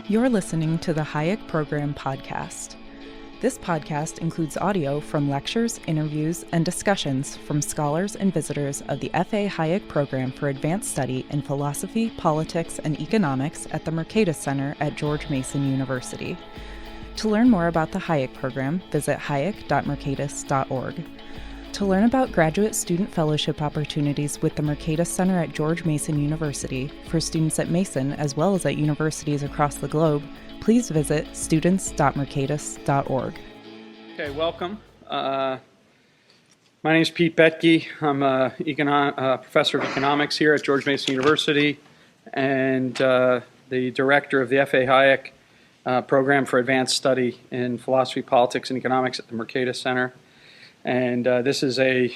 You're listening to the Hayek Program podcast. This podcast includes audio from lectures, interviews, and discussions from scholars and visitors of the F.A. Hayek Program for Advanced Study in Philosophy, Politics, and Economics at the Mercatus Center at George Mason University. To learn more about the Hayek Program, visit hayek.mercatus.org. To learn about graduate student fellowship opportunities with the Mercatus Center at George Mason University for students at Mason as well as at universities across the globe, please visit students.mercatus.org. Okay, welcome. My name is Pete Boettke. I'm a professor of economics here at George Mason University and the director of the F.A. Hayek Program for Advanced Study in Philosophy, Politics, and Economics at the Mercatus Center. And this is a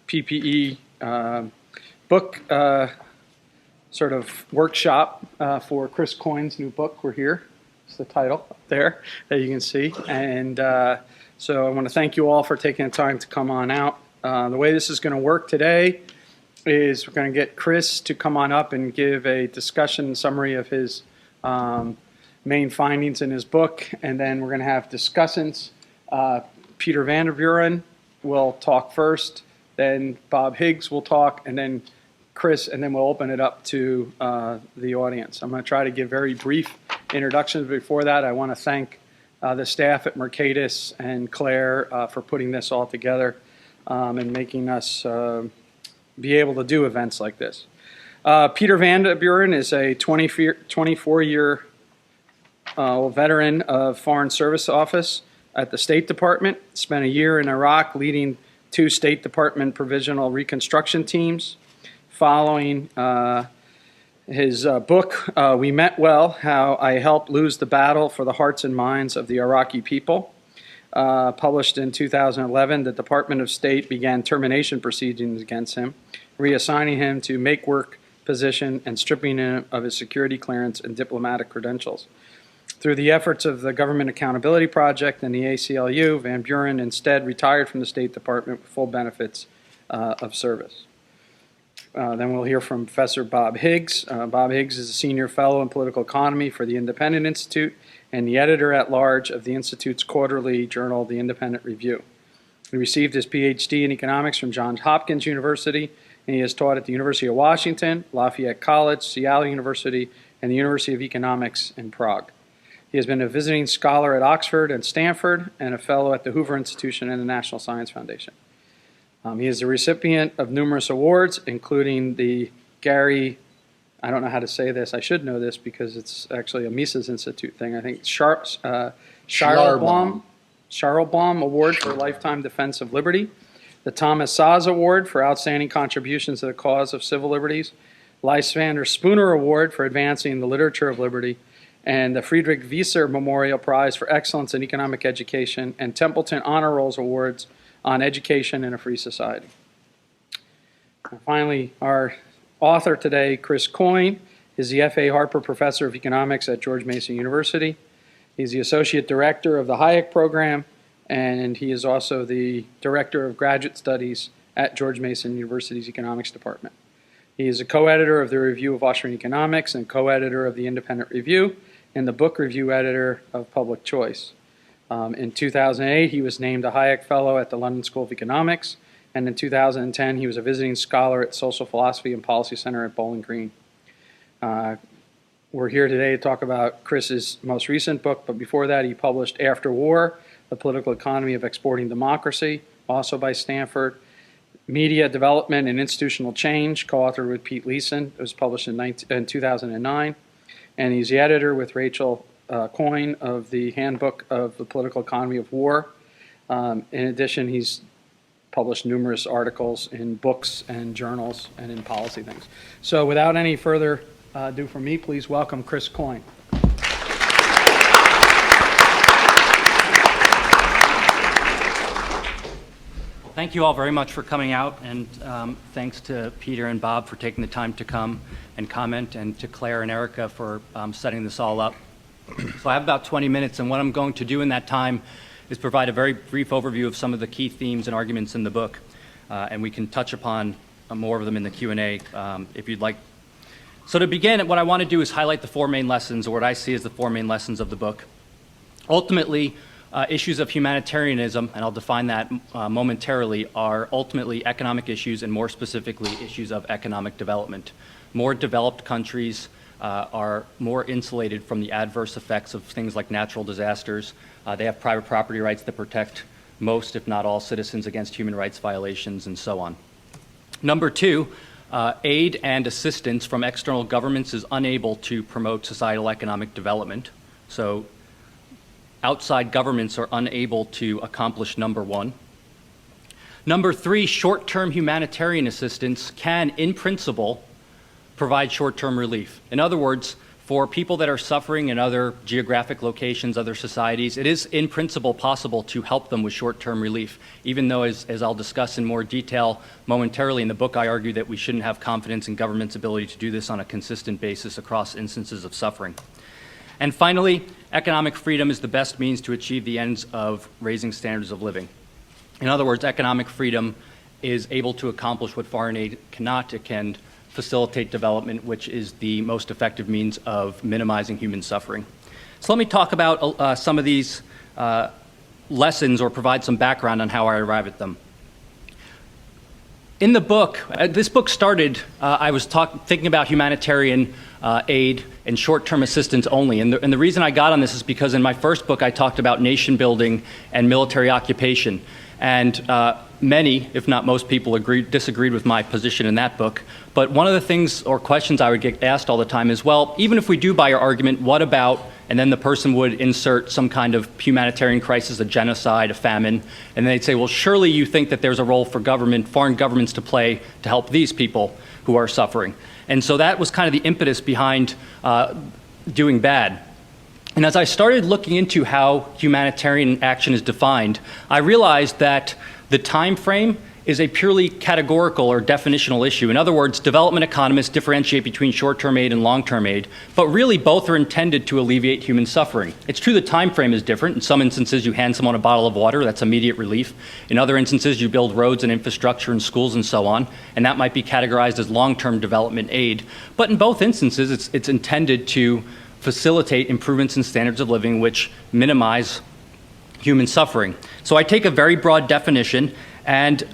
PPE book sort of workshop for Chris Coyne's new book. We're here. It's the title up there that you can see. And so I want to thank you all for taking the time to come on out. The way this is going to work today is we're going to get Chris to come on up and give a discussion summary of his main findings in his book. And then we're going to have discussants. Peter Van der Buren will talk first, then Bob Higgs will talk, and then Chris, and then we'll open it up to the audience. I'm going to try to give very brief introductions. Before that, I want to thank the staff at Mercatus and Claire for putting this all together and making us be able to do events like this. Peter Van der Buren is a 24-year veteran of Foreign Service Office at the State Department, spent a year in Iraq leading 2 State Department provisional reconstruction teams. Following his book, We Met Well, How I Helped Lose the Battle for the Hearts and Minds of the Iraqi People, published in 2011, the Department of State began termination proceedings against him, reassigning him to make work position and stripping him of his security clearance and diplomatic credentials. Through the efforts of the Government Accountability Project and the ACLU, Van Buren instead retired from the State Department with full benefits of service. Then we'll hear from Professor Bob Higgs. Bob Higgs is a senior fellow in political economy for the Independent Institute and the editor-at-large of the Institute's quarterly journal, The Independent Review. He received his PhD in economics from Johns Hopkins University, and he has taught at the University of Washington, Lafayette College, Seattle University, and the University of Economics in Prague. He has been a visiting scholar at Oxford and Stanford and a fellow at the Hoover Institution and the National Science Foundation. He is the recipient of numerous awards, including the Gary, I don't know how to say this, I should know this because it's actually a Mises Institute thing, I think, Scharlbaum Award for Lifetime Defense of Liberty, the Thomas Szasz Award for Outstanding Contributions to the Cause of Civil Liberties, Lysander Spooner Award for Advancing the Literature of Liberty, and the Friedrich Wieser Memorial Prize for Excellence in Economic Education, and Templeton Honor Rolls Awards on Education in a Free Society. And finally, our author today, Chris Coyne, is the F.A. Harper Professor of Economics at George Mason University. He's the Associate Director of the Hayek Program, and he is also the Director of Graduate Studies at George Mason University's Economics Department. He is a co-editor of the Review of Austrian Economics and co-editor of the Independent Review, and the book review editor of Public Choice. In 2008, he was named a Hayek Fellow at the London School of Economics, and in 2010, he was a visiting scholar at Social Philosophy and Policy Center at Bowling Green. We're here today to talk about Chris's most recent book, but before that, he published After War, The Political Economy of Exporting Democracy, also by Stanford, Media Development and Institutional Change, co-authored with Pete Leeson. It was published in 2009. And he's the editor with Rachel Coyne of the Handbook of the Political Economy of War. In addition, he's published numerous articles in books and journals and in policy things. So without any further ado from me, please welcome Chris Coyne. Thank you all very much for coming out, and thanks to Peter and Bob for taking the time to come and comment, and to Claire and Erica for setting this all up. So I have about 20 minutes, and what I'm going to do in that time is provide a very brief overview of some of the key themes and arguments in the book, and we can touch upon more of them in the Q&A if you'd like So to begin, what I want to do is highlight the four main lessons, or what I see as the four main lessons of the book. Ultimately, issues of humanitarianism, and I'll define that momentarily, are ultimately economic issues, and more specifically, issues of economic development. More developed countries are more insulated from the adverse effects of things like natural disasters. They have private property rights that protect most, if not all, citizens against human rights violations, and so on. Number two, aid and assistance from external governments is unable to promote societal economic development. So outside governments are unable to accomplish number one. Number three, short-term humanitarian assistance can, in principle, provide short-term relief. In other words, for people that are suffering in other geographic locations, other societies, it is in principle possible to help them with short-term relief, even though, as I'll discuss in more detail momentarily in the book, I argue that we shouldn't have confidence in government's ability to do this on a consistent basis across instances of suffering. And finally, economic freedom is the best means to achieve the ends of raising standards of living. In other words, economic freedom is able to accomplish what foreign aid cannot. It can facilitate development, which is the most effective means of minimizing human suffering. So let me talk about some of these lessons, or provide some background on how I arrive at them. In the book, this book started, I was thinking about humanitarian aid and short-term assistance only. And the reason I got on this is because in my first book, I talked about nation building and military occupation. And many, if not most people, disagreed with my position in that book. But one of the things or questions I would get asked all the time is, well, even if we do buy your argument, what about, and then the person would insert some kind of humanitarian crisis, a genocide, a famine, and they'd say, well, surely you think that there's a role for foreign governments to play to help these people who are suffering. And so that was kind of the impetus behind doing bad. And as I started looking into how humanitarian action is defined, I realized that the time frame is a purely categorical or definitional issue. In other words, development economists differentiate between short-term aid and long-term aid, but really both are intended to alleviate human suffering. It's true the time frame is different. In some instances, you hand someone a bottle of water, that's immediate relief. In other instances, you build roads and infrastructure and schools and so on, and that might be categorized as long-term development aid. But in both instances, it's intended to facilitate improvements in standards of living which minimize human suffering. So I take a very broad definition, and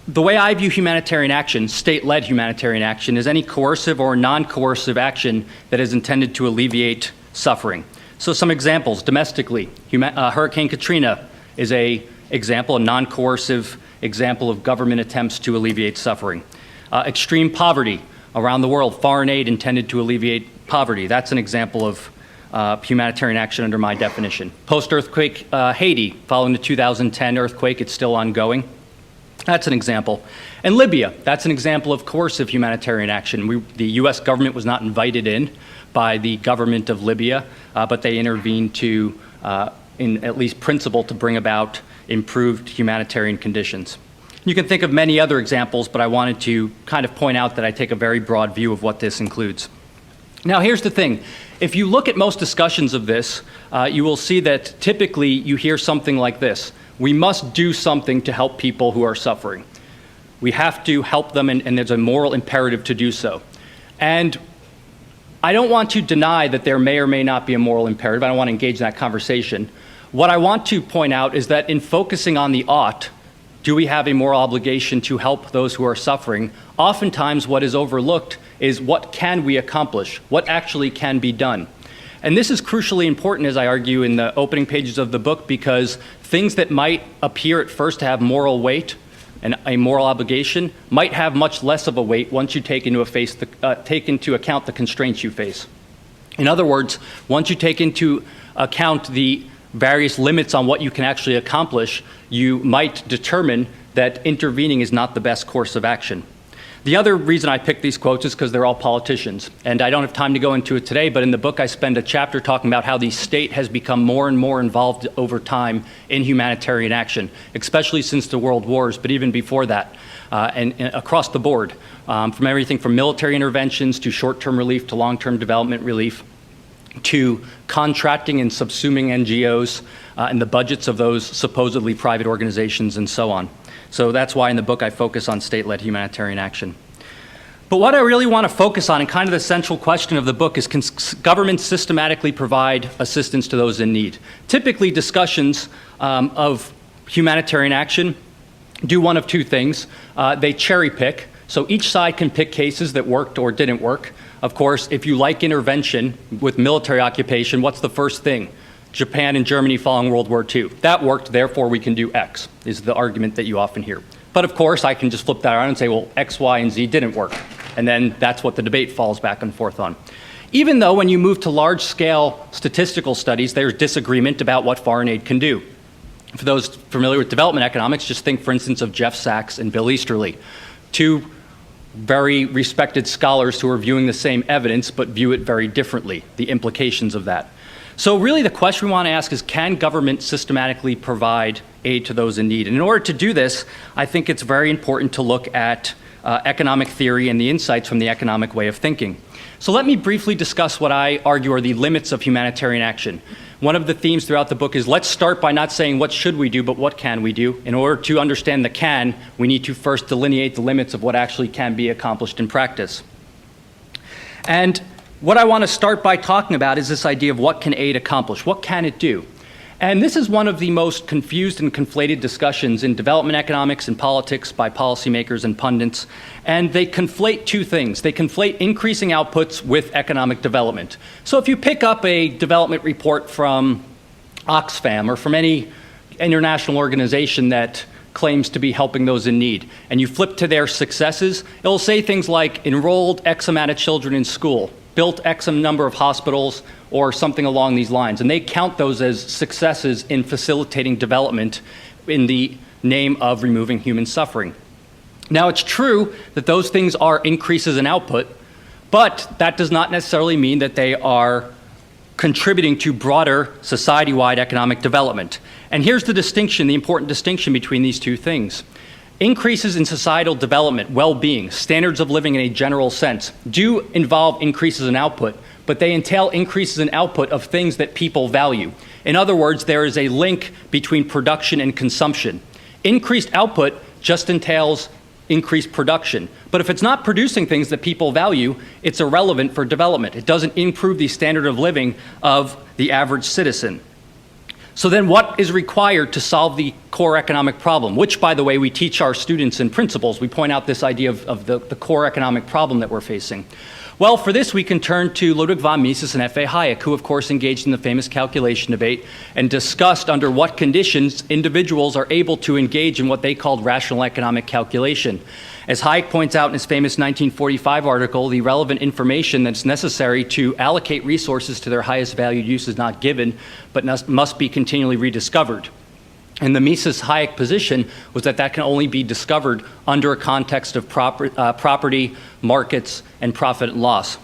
the way I view humanitarian action, state-led humanitarian action, is any coercive or non-coercive action that is intended to alleviate suffering. So some examples domestically. Hurricane Katrina is a non-coercive example of government attempts to alleviate suffering. Extreme poverty around the world, foreign aid intended to alleviate poverty. That's an example of humanitarian action under my definition. Post-earthquake Haiti, following the 2010 earthquake, it's still ongoing. That's an example. And Libya, that's an example of coercive humanitarian action. The U.S. government was not invited in by the government of Libya, but they intervened to, in at least principle, to bring about improved humanitarian conditions. You can think of many other examples, but I wanted to kind of point out that I take a very broad view of what this includes. Now, here's the thing. If you look at most discussions of this, you will see that typically you hear something like this. We must do something to help people who are suffering. We have to help them, and there's a moral imperative to do so. And I don't want to deny that there may or may not be a moral imperative. I don't want to engage in that conversation. What I want to point out is that in focusing on the ought, do we have a moral obligation to help those who are suffering? Oftentimes what is overlooked is what can we accomplish? What actually can be done? And this is crucially important, as I argue in the opening pages of the book, because things that might appear at first to have moral weight and a moral obligation might have much less of a weight once you take into account the constraints you face. In other words, once you take into account the various limits on what you can actually accomplish, you might determine that intervening is not the best course of action. The other reason I picked these quotes is because they're all politicians. And I don't have time to go into it today, but in the book I spend a chapter talking about how the state has become more and more involved over time in humanitarian action, especially since the world wars, but even before that, and across the board, from everything from military interventions to short-term relief to long-term development relief, to contracting and subsuming NGOs and the budgets of those supposedly private organizations and so on. So that's why in the book I focus on state-led humanitarian action. But what I really want to focus on, and kind of the central question of the book, is can governments systematically provide assistance to those in need? Typically, discussions of humanitarian action do one of two things. They cherry pick, so each side can pick cases that worked or didn't work. Of course, if you like intervention with military occupation, what's the first thing? Japan and Germany following World War II. That worked, therefore we can do X, is the argument that you often hear. But of course, I can just flip that around and say, well, X, Y, and Z didn't work. And then that's what the debate falls back and forth on. Even though when you move to large-scale statistical studies, there's disagreement about what foreign aid can do. For those familiar with development economics, just think, for instance, of Jeff Sachs and Bill Easterly, two very respected scholars who are viewing the same evidence but view it very differently, the implications of that. So really the question we want to ask is, can government systematically provide aid to those in need? And in order to do this, I think it's very important to look at economic theory and the insights from the economic way of thinking. So let me briefly discuss what I argue are the limits of humanitarian action. One of the themes throughout the book is, let's start by not saying what should we do, but what can we do. In order to understand the can, we need to first delineate the limits of what actually can be accomplished in practice. And what I want to start by talking about is this idea of what can aid accomplish? What can it do? And this is one of the most confused and conflated discussions in development economics and politics by policymakers and pundits. And they conflate two things. They conflate increasing outputs with economic development. So if you pick up a development report from Oxfam or from any international organization that claims to be helping those in need, and you flip to their successes, it will say things like enrolled X amount of children in school, built X number of hospitals, or something along these lines. And they count those as successes in facilitating development in the name of removing human suffering. Now, it's true that those things are increases in output, but that does not necessarily mean that they are contributing to broader society-wide economic development. And here's the distinction, the important distinction between these two things. Increases in societal development, well-being, standards of living in a general sense, do involve increases in output, but they entail increases in output of things that people value. In other words, there is a link between production and consumption. Increased output just entails increased production. But if it's not producing things that people value, it's irrelevant for development. It doesn't improve the standard of living of the average citizen. So then what is required to solve the core economic problem, which, by the way, we teach our students in principles. We point out this idea of the core economic problem that we're facing. Well, for this, we can turn to Ludwig von Mises and F.A. Hayek, who, of course, engaged in the famous calculation debate and discussed under what conditions individuals are able to engage in what they called rational economic calculation. As Hayek points out in his famous 1945 article, the relevant information that's necessary to allocate resources to their highest valued use is not given, but must be continually rediscovered. And the Mises-Hayek position was that that can only be discovered under a context of property, markets, and profit and loss.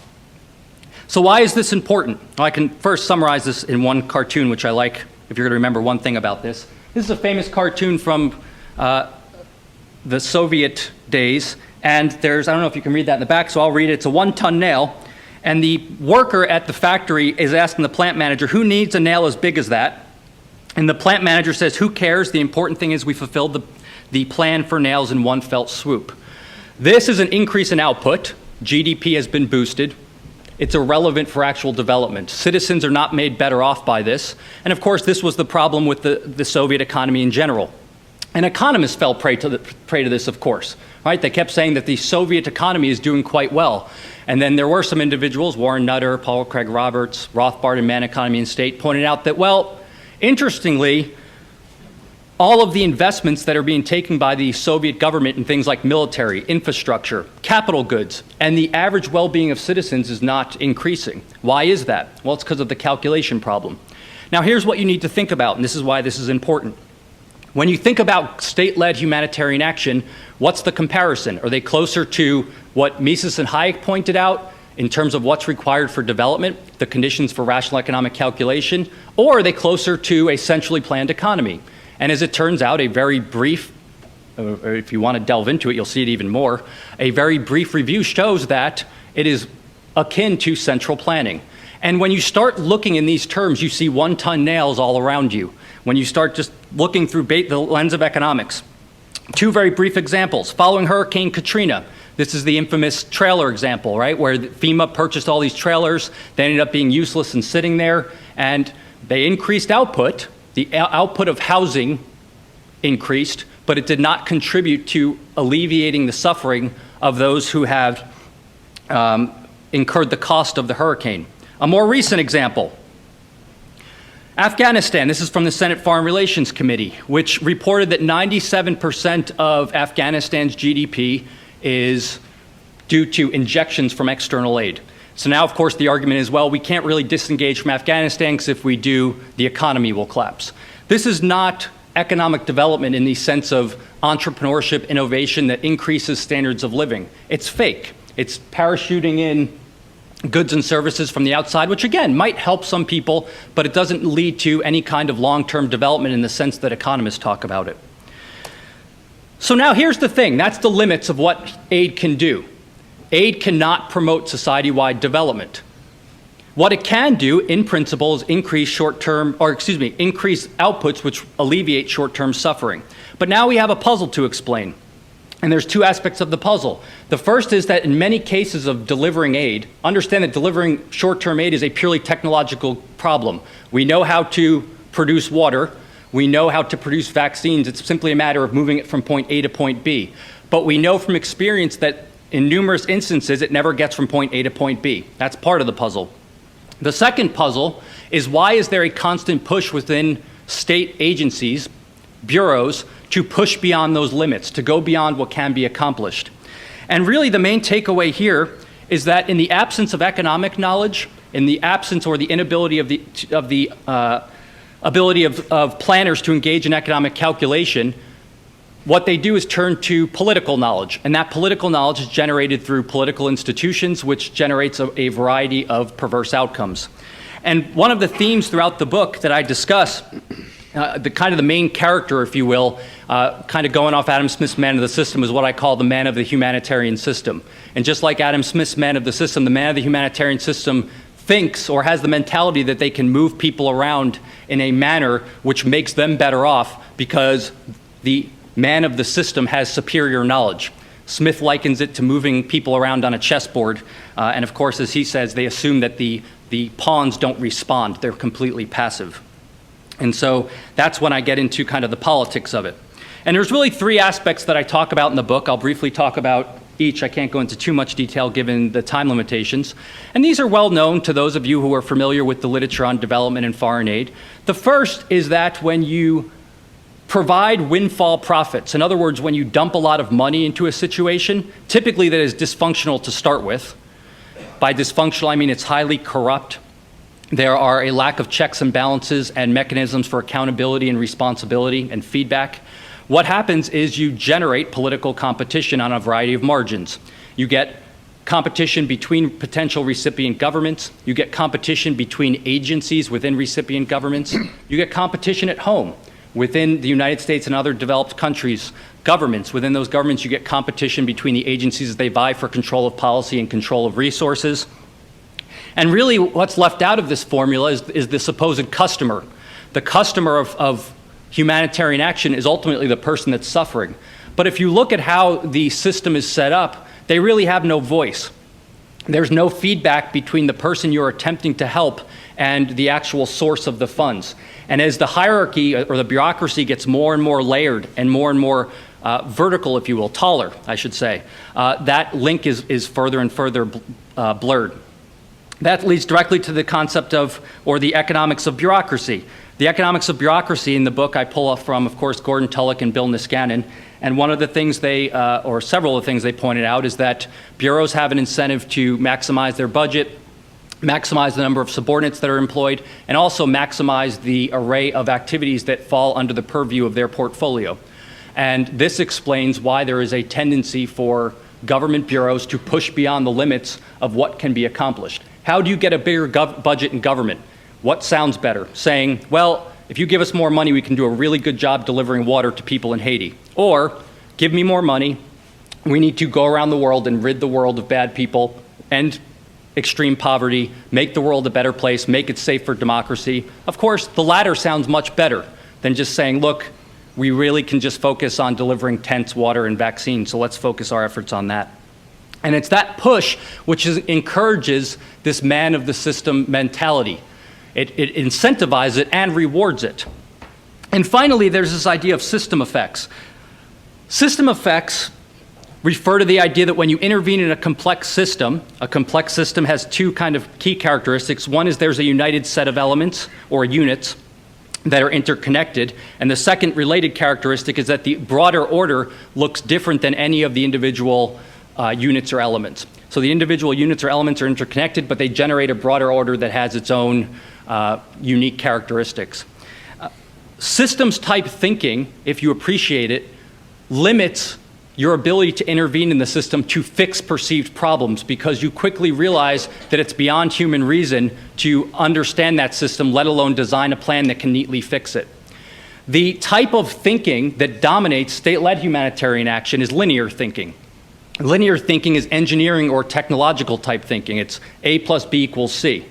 So why is this important? Well, I can first summarize this in one cartoon, which I like, if you're going to remember one thing about this. This is a famous cartoon from the Soviet days, and there's, I don't know if you can read that in the back, so I'll read it. It's a 1-ton nail, and the worker at the factory is asking the plant manager, who needs a nail as big as that? And the plant manager says, who cares? The important thing is we fulfilled the plan for nails in one fell swoop. This is an increase in output. GDP has been boosted. It's irrelevant for actual development. Citizens are not made better off by this. And of course, this was the problem with the Soviet economy in general. And economists fell prey to this, of course. Right? They kept saying that the Soviet economy is doing quite well. And then there were some individuals, Warren Nutter, Paul Craig Roberts, Rothbard in Man, Economy and State, pointed out that, well, interestingly, all of the investments that are being taken by the Soviet government in things like military, infrastructure, capital goods, and the average well-being of citizens is not increasing. Why is that? Well, it's because of the calculation problem. Now, here's what you need to think about, and this is why this is important. When you think about state-led humanitarian action, what's the comparison? Are they closer to what Mises and Hayek pointed out in terms of what's required for development, the conditions for rational economic calculation, or are they closer to a centrally planned economy? And as it turns out, a very brief, or if you want to delve into it, you'll see it even more, a very brief review shows that it is akin to central planning. And when you start looking in these terms, you see 1-ton nails all around you. When you start just looking through the lens of economics. Two very brief examples. Following Hurricane Katrina, This is the infamous trailer example, right, where FEMA purchased all these trailers. They ended up being useless and sitting there, and they increased output. The output of housing increased, but it did not contribute to alleviating the suffering of those who have incurred the cost of the hurricane. A more recent example, Afghanistan. This is from the Senate Foreign Relations Committee, which reported that 97% of Afghanistan's GDP is due to injections from external aid. So now, of course, the argument is, well, we can't really disengage from Afghanistan because if we do, the economy will collapse. This is not economic development in the sense of entrepreneurship, innovation that increases standards of living. It's fake. It's parachuting in goods and services from the outside, which again might help some people, but it doesn't lead to any kind of long-term development in the sense that economists talk about it. So now here's the thing. That's the limits of what aid can do. Aid cannot promote society-wide development. What it can do, in principle, is increase outputs which alleviate short-term suffering. But now we have a puzzle to explain. And there's two aspects of the puzzle. The first is that in many cases of delivering aid, understand that delivering short-term aid is a purely technological problem. We know how to produce water. We know how to produce vaccines. It's simply a matter of moving it from point A to point B. But we know from experience that in numerous instances, it never gets from point A to point B. That's part of the puzzle. The second puzzle is, why is there a constant push within state agencies, bureaus, to push beyond those limits, to go beyond what can be accomplished? And really the main takeaway here is that in the absence of economic knowledge, in the absence or the inability of the ability of planners to engage in economic calculation, what they do is turn to political knowledge, and that political knowledge is generated through political institutions, which generates a variety of perverse outcomes. And one of the themes throughout the book that I discuss, the main character, if you will, kind of going off Adam Smith's man of the system, is what I call the man of the humanitarian system. And just like Adam Smith's man of the system, the man of the humanitarian system thinks or has the mentality that they can move people around in a manner which makes them better off because the man of the system has superior knowledge. Smith likens it to moving people around on a chessboard. And of course, as he says, they assume that the pawns don't respond. They're completely passive. And so that's when I get into kind of the politics of it. And there's really three aspects that I talk about in the book. I'll briefly talk about each. I can't go into too much detail given the time limitations. And these are well known to those of you who are familiar with the literature on development and foreign aid. The first is that when you provide windfall profits, in other words, when you dump a lot of money into a situation, typically that is dysfunctional to start with. By dysfunctional, I mean it's highly corrupt. There are a lack of checks and balances and mechanisms for accountability and responsibility and feedback. What happens is you generate political competition on a variety of margins. You get competition between potential recipient governments. You get competition between agencies within recipient governments. You get competition at home within the United States and other developed countries, governments. Within those governments, you get competition between the agencies as they vie for control of policy and control of resources. And really what's left out of this formula is the supposed customer. The customer of humanitarian action is ultimately the person that's suffering. But if you look at how the system is set up, they really have no voice. There's no feedback between the person you're attempting to help and the actual source of the funds. And as the hierarchy or the bureaucracy gets more and more layered and more vertical, if you will, taller, I should say, that link is further and further blurred. That leads directly to the concept of, or the economics of bureaucracy. The economics of bureaucracy in the book I pull off from, of course, Gordon Tullock and Bill Niskanen. And one of the things or several of the things they pointed out is that bureaus have an incentive to maximize their budget, maximize the number of subordinates that are employed, and also maximize the array of activities that fall under the purview of their portfolio. And this explains why there is a tendency for government bureaus to push beyond the limits of what can be accomplished. How do you get a bigger budget in government? What sounds better? Saying, well, if you give us more money, we can do a really good job delivering water to people in Haiti. Or, give me more money, we need to go around the world and rid the world of bad people, end extreme poverty, make the world a better place, make it safe for democracy. Of course, the latter sounds much better than just saying, look, we really can just focus on delivering tents, water, and vaccines, so let's focus our efforts on that. And it's that push which encourages this man of the system mentality. It incentivizes it and rewards it. And finally, there's this idea of system effects. System effects refer to the idea that when you intervene in a complex system has two kind of key characteristics. One is there's a united set of elements or units that are interconnected. And the second related characteristic is that the broader order looks different than any of the individual units or elements. So the individual units or elements are interconnected, but they generate a broader order that has its own unique characteristics. Systems type thinking, if you appreciate it, limits your ability to intervene in the system to fix perceived problems, because you quickly realize that it's beyond human reason to understand that system, let alone design a plan that can neatly fix it. The type of thinking that dominates state-led humanitarian action is linear thinking. Linear thinking is engineering or technological type thinking. It's A plus B equals C.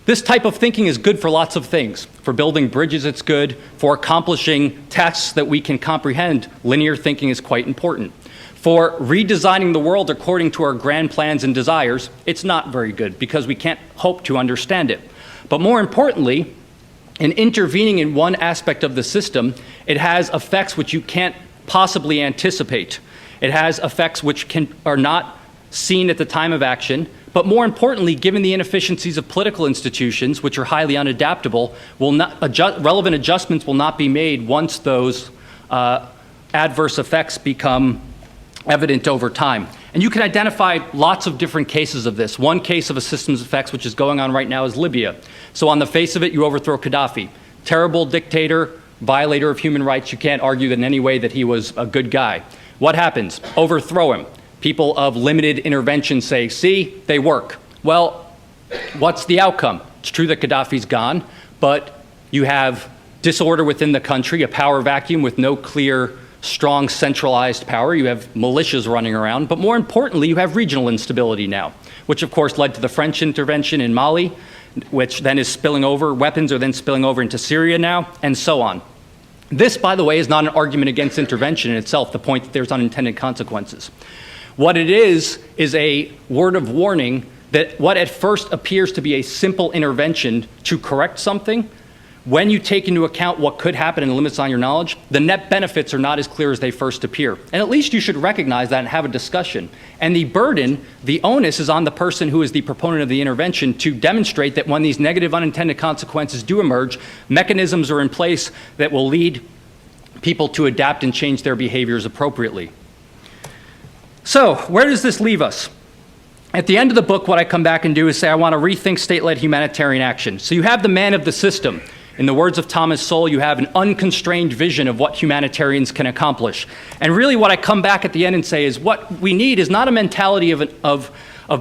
This type of thinking is good for lots of things. For building bridges, it's good. For accomplishing tasks that we can comprehend, linear thinking is quite important. For redesigning the world according to our grand plans and desires, it's not very good because we can't hope to understand it. But more importantly, in intervening in one aspect of the system, it has effects which you can't possibly anticipate. It has effects which are not seen at the time of action. But more importantly, given the inefficiencies of political institutions, which are highly unadaptable, relevant adjustments will not be made once those adverse effects become evident over time. And you can identify lots of different cases of this. One case of a system's effects, which is going on right now, is Libya. So on the face of it, you overthrow Gaddafi. Terrible dictator, violator of human rights. You can't argue that in any way that he was a good guy. What happens? Overthrow him. People of limited intervention say, see, they work. Well, what's the outcome? It's true that Gaddafi's gone, but you have disorder within the country, a power vacuum with no clear, strong, centralized power. You have militias running around, but more importantly, you have regional instability now, which of course led to the French intervention in Mali, which then is spilling over. Weapons are then spilling over into Syria now, and so on. This, by the way, is not an argument against intervention in itself, the point that there's unintended consequences. What it is a word of warning that what at first appears to be a simple intervention to correct something, when you take into account what could happen and limits on your knowledge, the net benefits are not as clear as they first appear. And at least you should recognize that and have a discussion. And the burden, the onus is on the person who is the proponent of the intervention to demonstrate that when these negative unintended consequences do emerge, mechanisms are in place that will lead people to adapt and change their behaviors appropriately. So, where does this leave us? At the end of the book, what I come back and do is say, I want to rethink state-led humanitarian action. So you have the man of the system. In the words of Thomas Sowell, you have an unconstrained vision of what humanitarians can accomplish. And really what I come back at the end and say is what we need is not a mentality of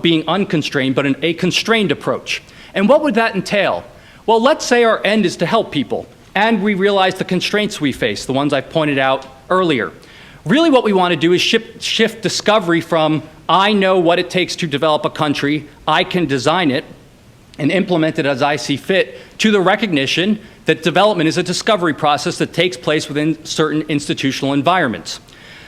being unconstrained, but a constrained approach. And what would that entail? Well, let's say our end is to help people, and we realize the constraints we face, the ones I pointed out earlier. Really what we want to do is shift discovery from, I know what it takes to develop a country, I can design it and implement it as I see fit, to the recognition that development is a discovery process that takes place within certain institutional environments.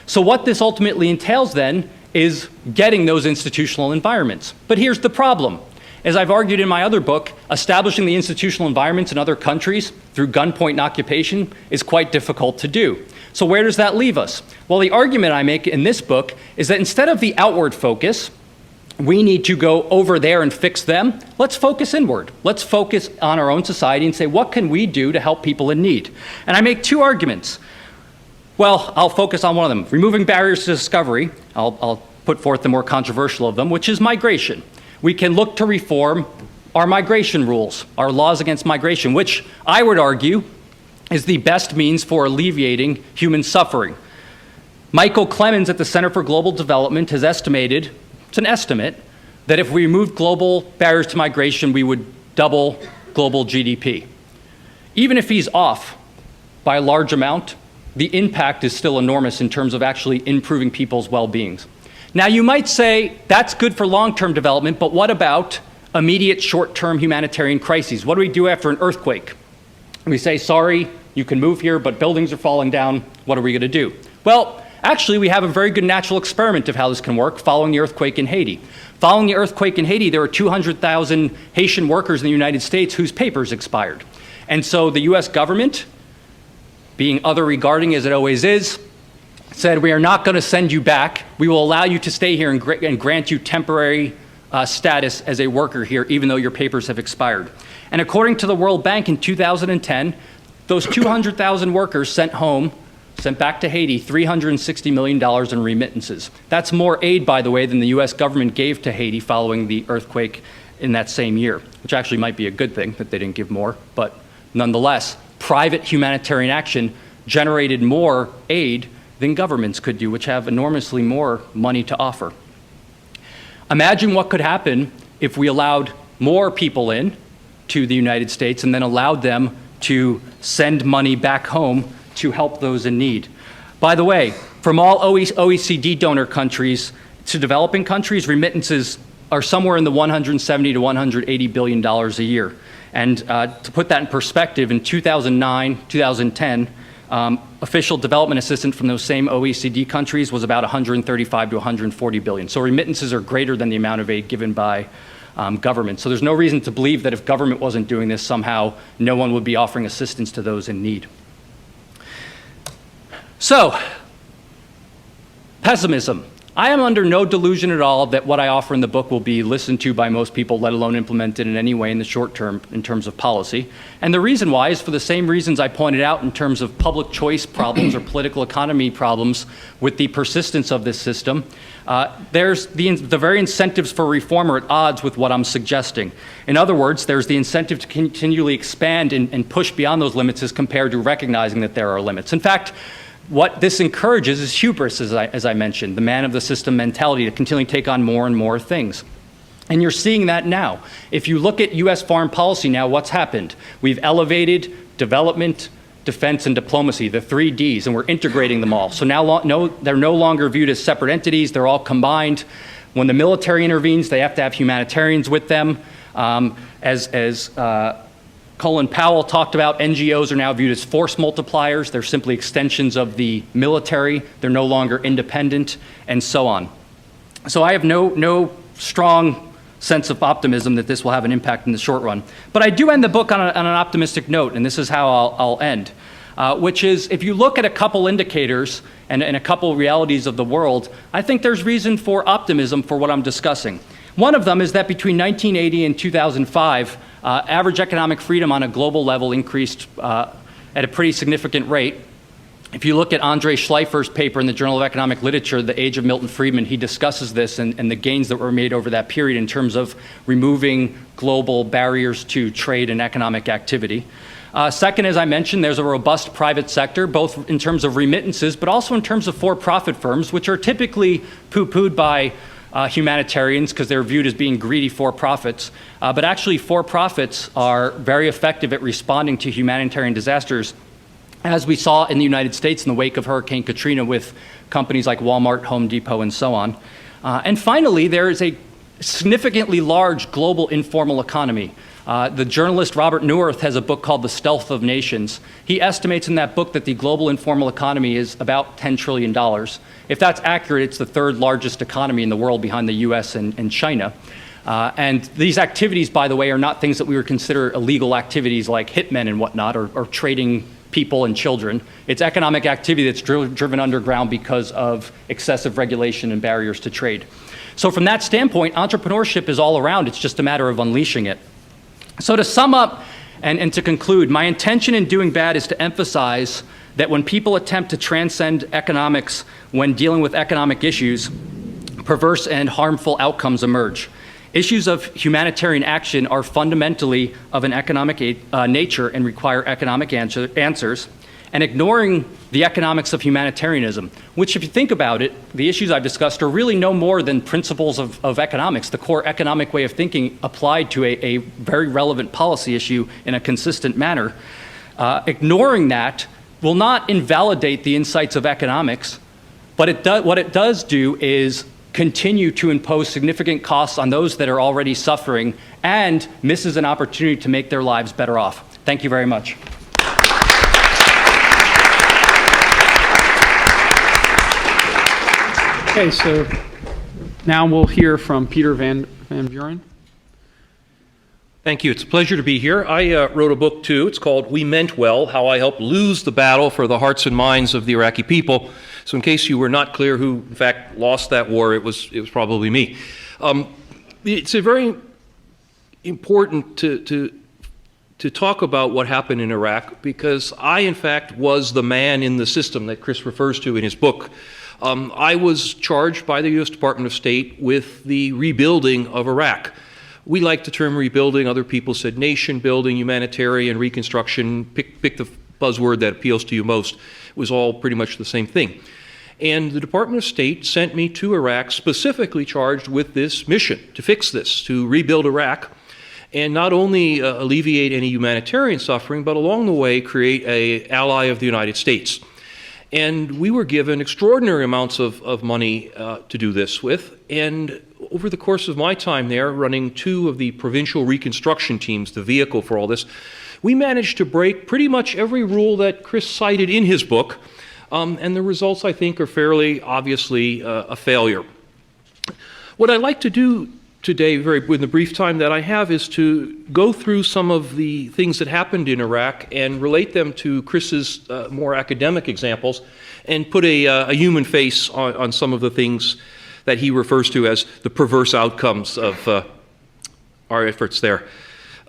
So what this ultimately entails then is getting those institutional environments. But here's the problem. As I've argued in my other book, establishing the institutional environments in other countries through gunpoint and occupation is quite difficult to do. So where does that leave us? Well, the argument I make in this book is that instead of the outward focus, we need to go over there and fix them. Let's focus inward. Let's focus on our own society and say, what can we do to help people in need? And I make two arguments. Well, I'll focus on one of them. Removing barriers to discovery. I'll put forth the more controversial of them, which is migration. We can look to reform our migration rules, our laws against migration, which I would argue is the best means for alleviating human suffering. Michael Clemens at the Center for Global Development has estimated, it's an estimate, that if we removed global barriers to migration, we would double global GDP. Even if he's off by a large amount, the impact is still enormous in terms of actually improving people's well-beings. Now, you might say that's good for long-term development, but what about immediate short-term humanitarian crises? What do we do after an earthquake? We say, sorry, you can move here, but buildings are falling down. What are we going to do? Well, Actually, we have a very good natural experiment of how this can work following the earthquake in Haiti. Following the earthquake in Haiti, there were 200,000 Haitian workers in the United States whose papers expired. And so the US government, being other regarding as it always is, said, we are not going to send you back. We will allow you to stay here and grant you temporary status as a worker here, even though your papers have expired. And according to the World Bank in 2010, those 200,000 workers sent back to Haiti $360 million in remittances. That's more aid, by the way, than the US government gave to Haiti following the earthquake in that same year, which actually might be a good thing that they didn't give more, but nonetheless, private humanitarian action generated more aid than governments could do, which have enormously more money to offer. Imagine what could happen if we allowed more people in to the United States and then allowed them to send money back home to help those in need. By the way, from all OECD donor countries to developing countries, remittances are somewhere in the $170 to $180 billion a year. And to put that in perspective, in 2009, 2010, official development assistance from those same OECD countries was about 135 to 140 billion. So remittances are greater than the amount of aid given by government. So there's no reason to believe that if government wasn't doing this, somehow no one would be offering assistance to those in need. So, pessimism. I am under no delusion at all that what I offer in the book will be listened to by most people, let alone implemented in any way in the short term in terms of policy. And the reason why is for the same reasons I pointed out in terms of public choice problems or political economy problems with the persistence of this system. There's the very incentives for reform are at odds with what I'm suggesting. In other words, there's the incentive to continually expand and push beyond those limits as compared to recognizing that there are limits. In fact, what this encourages is hubris, as I mentioned, the man of the system mentality to continually take on more and more things. And you're seeing that now. If you look at US foreign policy now, what's happened? We've elevated development, defense, and diplomacy, the 3 Ds, and we're integrating them all. So now they're no longer viewed as separate entities, they're all combined. When the military intervenes, they have to have humanitarians with them. Colin Powell talked about, NGOs are now viewed as force multipliers. They're simply extensions of the military. They're no longer independent, and so on. So I have no strong sense of optimism that this will have an impact in the short run. But I do end the book on an optimistic note, and this is how I'll end, which is if you look at a couple indicators and a couple realities of the world, I think there's reason for optimism for what I'm discussing. One of them is that between 1980 and 2005, average economic freedom on a global level increased at a pretty significant rate. If you look at Andre Schleifer's paper in the Journal of Economic Literature, The Age of Milton Friedman, he discusses this and the gains that were made over that period in terms of removing global barriers to trade and economic activity. Second, as I mentioned, there's a robust private sector, both in terms of remittances, but also in terms of for-profit firms, which are typically poo-pooed by humanitarians because they're viewed as being greedy for-profits. But actually, for-profits are very effective at responding to humanitarian disasters, as we saw in the United States in the wake of Hurricane Katrina with companies like Walmart, Home Depot, and so on. And finally, there is a significantly large global informal economy. The journalist Robert Neuwirth has a book called The Stealth of Nations. He estimates in that book that the global informal economy is about $10 trillion. If that's accurate, it's the third largest economy in the world behind the US and China. And these activities, by the way, are not things that we would consider illegal activities like hitmen and whatnot, or trading people and children. It's economic activity that's driven underground because of excessive regulation and barriers to trade. So from that standpoint, entrepreneurship is all around. It's just a matter of unleashing it. So to sum up and to conclude, my intention in doing bad is to emphasize that when people attempt to transcend economics when dealing with economic issues, perverse and harmful outcomes emerge. Issues of humanitarian action are fundamentally of an economic nature and require economic answers. And ignoring the economics of humanitarianism, which if you think about it, the issues I've discussed are really no more than principles of economics, the core economic way of thinking applied to a very relevant policy issue in a consistent manner. Ignoring that will not invalidate the insights of economics, but what it does do is continue to impose significant costs on those that are already suffering and misses an opportunity to make their lives better off. Thank you very much. Okay, so now we'll hear from Peter Van Buren. Thank you. It's a pleasure to be here. I wrote a book, too. It's called We Meant Well, How I Helped Lose the Battle for the Hearts and Minds of the Iraqi People. So in case you were not clear who, in fact, lost that war, it was probably me. It's a very important to talk about what happened in Iraq, because I, in fact, was the man in the system that Chris refers to in his book. I was charged by the U.S. Department of State with the rebuilding of Iraq. We like the term rebuilding. Other people said nation building, humanitarian, reconstruction. Pick the buzzword that appeals to you most. It was all pretty much the same thing. And the Department of State sent me to Iraq specifically charged with this mission, to fix this, to rebuild Iraq, and not only alleviate any humanitarian suffering, but along the way create an ally of the United States. And we were given extraordinary amounts of money to do this with. And over the course of my time there, running 2 of the provincial reconstruction teams, the vehicle for all this, we managed to break pretty much every rule that Chris cited in his book. And the results, I think, are fairly obviously a failure. What I'd like to do today, in the brief time that I have, is to go through some of the things that happened in Iraq and relate them to Chris's more academic examples and put a human face on some of the things that he refers to as the perverse outcomes of our efforts there.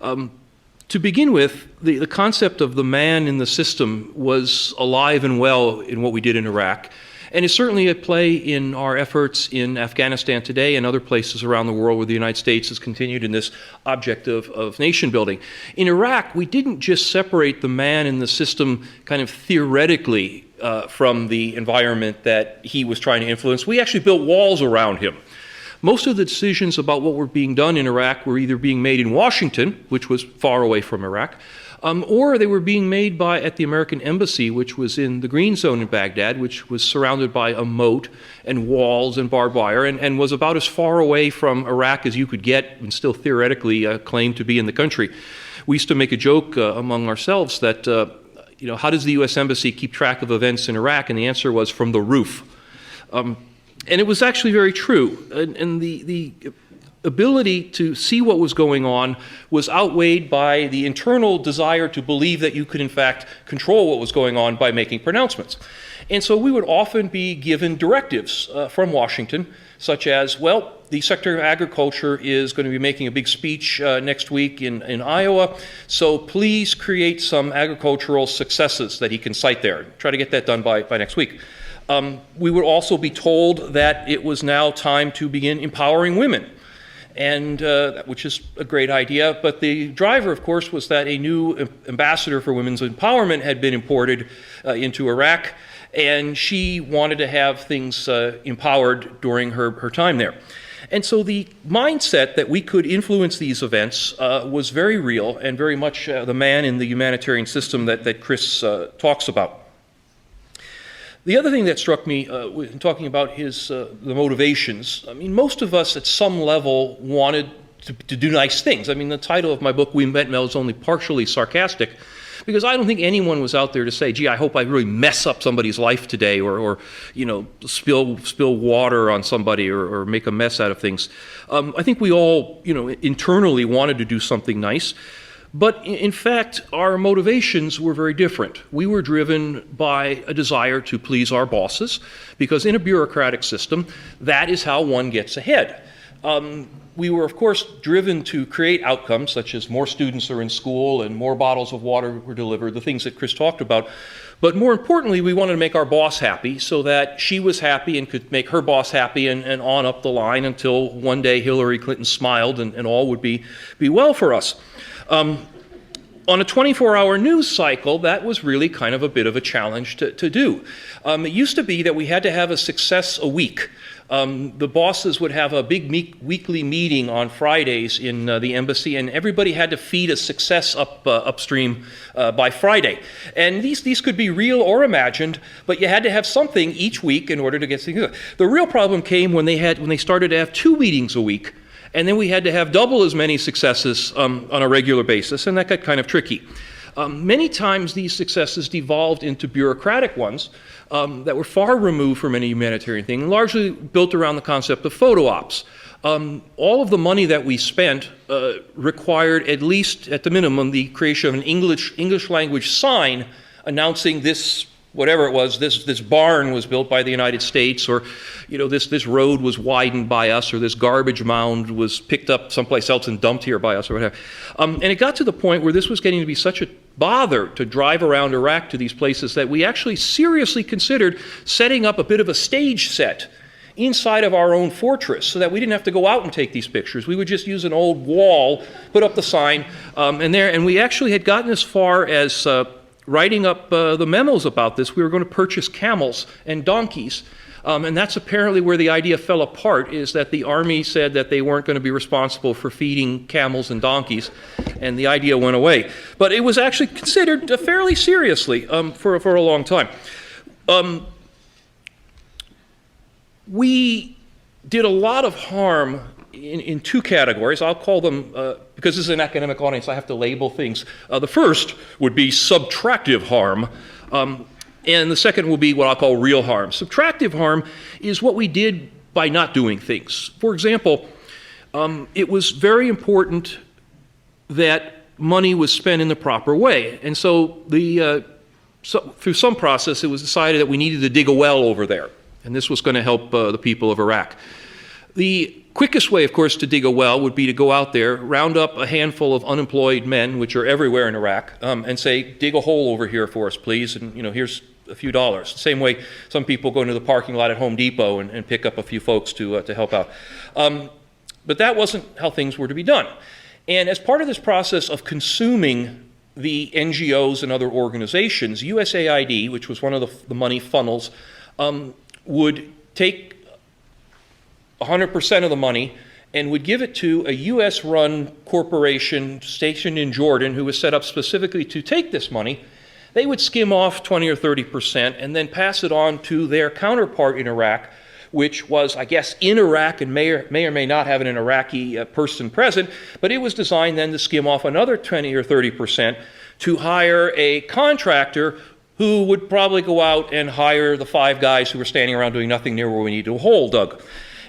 To begin with, the concept of the man in the system was alive and well in what we did in Iraq, and is certainly at play in our efforts in Afghanistan today and other places around the world where the United States has continued in this object of nation building. In Iraq, we didn't just separate the man in the system kind of theoretically from the environment that he was trying to influence. We actually built walls around him. Most of the decisions about what were being done in Iraq were either being made in Washington, which was far away from Iraq, or they were being made at the American Embassy, which was in the Green Zone in Baghdad, which was surrounded by a moat and walls and barbed wire, and was about as far away from Iraq as you could get and still theoretically claim to be in the country. We used to make a joke among ourselves that, how does the U.S. Embassy keep track of events in Iraq? And the answer was from the roof. And it was actually very true. And the ability to see what was going on was outweighed by the internal desire to believe that you could, in fact, control what was going on by making pronouncements. And so we would often be given directives from Washington, such as, well, the Secretary of Agriculture is going to be making a big speech next week in Iowa, so please create some agricultural successes that he can cite there. Try to get that done by next week. We would also be told that it was now time to begin empowering women, and which is a great idea. But the driver, of course, was that a new ambassador for women's empowerment had been imported into Iraq, and she wanted to have things empowered during her time there. And so the mindset that we could influence these events was very real and very much the man in the humanitarian system that Chris talks about. The other thing that struck me in talking about the motivations, I mean, most of us at some level wanted to do nice things. I mean, the title of my book, We Meant Well, is only partially sarcastic, because I don't think anyone was out there to say, gee, I hope I really mess up somebody's life today, or spill water on somebody, or make a mess out of things. I think we all, internally wanted to do something nice. But in fact, our motivations were very different. We were driven by a desire to please our bosses, because in a bureaucratic system, that is how one gets ahead. We were, of course, driven to create outcomes, such as more students are in school and more bottles of water were delivered, the things that Chris talked about. But more importantly, we wanted to make our boss happy so that she was happy and could make her boss happy, and on up the line until one day Hillary Clinton smiled and all would be well for us. On a 24-hour news cycle, that was really kind of a bit of a challenge to do. It used to be that we had to have a success a week. The bosses would have a big weekly meeting on Fridays in the embassy, and everybody had to feed a success upstream by Friday. And these could be real or imagined, but you had to have something each week in order to get things done. The real problem came when they started to have 2 meetings a week. And then we had to have double as many successes on a regular basis, and that got kind of tricky. Many times these successes devolved into bureaucratic ones that were far removed from any humanitarian thing, largely built around the concept of photo ops. All of the money that we spent required, at least at the minimum, the creation of an English language sign announcing this, whatever it was, this barn was built by the United States, or this road was widened by us, or this garbage mound was picked up someplace else and dumped here by us, or whatever. And it got to the point where this was getting to be such a bother to drive around Iraq to these places that we actually seriously considered setting up a bit of a stage set inside of our own fortress so that we didn't have to go out and take these pictures. We would just use an old wall, put up the sign, and we actually had gotten as far as writing up the memos about this. We were going to purchase camels and donkeys. And that's apparently where the idea fell apart, is that the Army said that they weren't going to be responsible for feeding camels and donkeys, and the idea went away. But it was actually considered fairly seriously for a long time. We did a lot of harm in two categories. I'll call them, because this is an academic audience, I have to label things. The first would be subtractive harm. And the second will be what I'll call real harm. Subtractive harm is what we did by not doing things. For example, it was very important that money was spent in the proper way. And so, through some process, it was decided that we needed to dig a well over there. And this was going to help the people of Iraq. The quickest way, of course, to dig a well would be to go out there, round up a handful of unemployed men, which are everywhere in Iraq, and say, dig a hole over here for us, please, and here's a few dollars. The same way some people go into the parking lot at Home Depot and pick up a few folks to help out. But that wasn't how things were to be done. And as part of this process of consuming the NGOs and other organizations, USAID, which was one of the money funnels, would take 100% of the money and would give it to a US-run corporation stationed in Jordan who was set up specifically to take this money. They would skim off 20 or 30% and then pass it on to their counterpart in Iraq, which was, I guess, in Iraq and may or may not have an Iraqi person present, but it was designed then to skim off another 20 or 30% to hire a contractor who would probably go out and hire the 5 guys who were standing around doing nothing near where we needed a hole dug.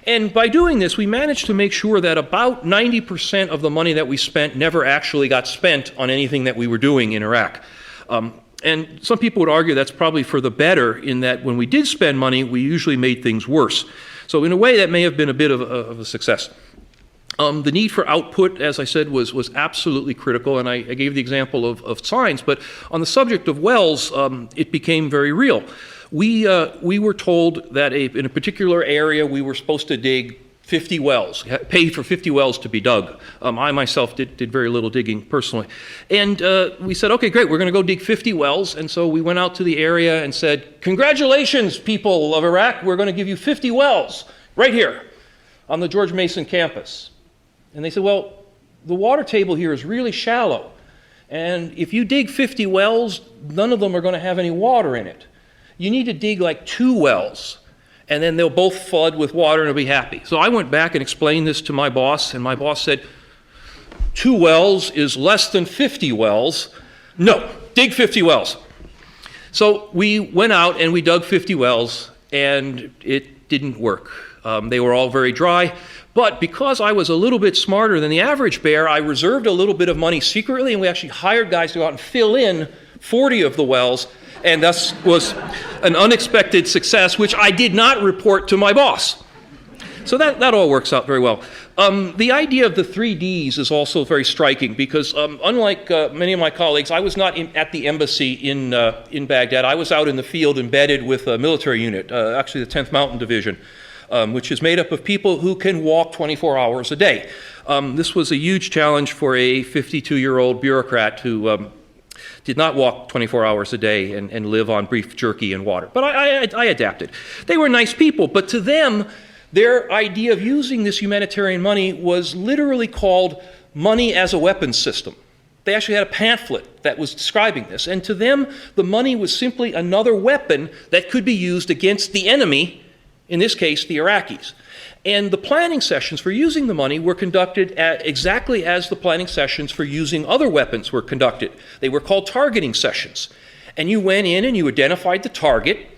And by doing this, we managed to make sure that about 90% of the money that we spent never actually got spent on anything that we were doing in Iraq. And some people would argue that's probably for the better, in that when we did spend money, we usually made things worse. So in a way, that may have been a bit of a success. The need for output, as I said, was absolutely critical, and I gave the example of signs, but on the subject of wells, it became very real. We were told that in a particular area we were supposed to dig 50 wells, paid for 50 wells to be dug. I myself did very little digging personally. And we said, okay, great, we're going to go dig 50 wells. And so we went out to the area and said, congratulations, people of Iraq, we're going to give you 50 wells right here on the George Mason campus. And they said, well, the water table here is really shallow. And if you dig 50 wells, none of them are going to have any water in it. You need to dig like 2 wells. And then they'll both flood with water and they'll be happy. So I went back and explained this to my boss, and my boss said, 2 wells is less than 50 wells. No, dig 50 wells. So we went out and we dug 50 wells, and it didn't work. They were all very dry. But because I was a little bit smarter than the average bear, I reserved a little bit of money secretly, and we actually hired guys to go out and fill in 40 of the wells. And thus was an unexpected success, which I did not report to my boss. So that all works out very well. The idea of the 3 Ds is also very striking, because unlike many of my colleagues, I was not at the embassy in Baghdad. I was out in the field embedded with a military unit, actually the 10th Mountain Division, which is made up of people who can walk 24 hours a day. This was a huge challenge for a 52-year-old bureaucrat who did not walk 24 hours a day and live on beef jerky and water. But I adapted. They were nice people, but to them, their idea of using this humanitarian money was literally called money as a weapons system. They actually had a pamphlet that was describing this. And to them, the money was simply another weapon that could be used against the enemy in this case, the Iraqis. And the planning sessions for using the money were conducted exactly as the planning sessions for using other weapons were conducted. They were called targeting sessions. And you went in and you identified the target.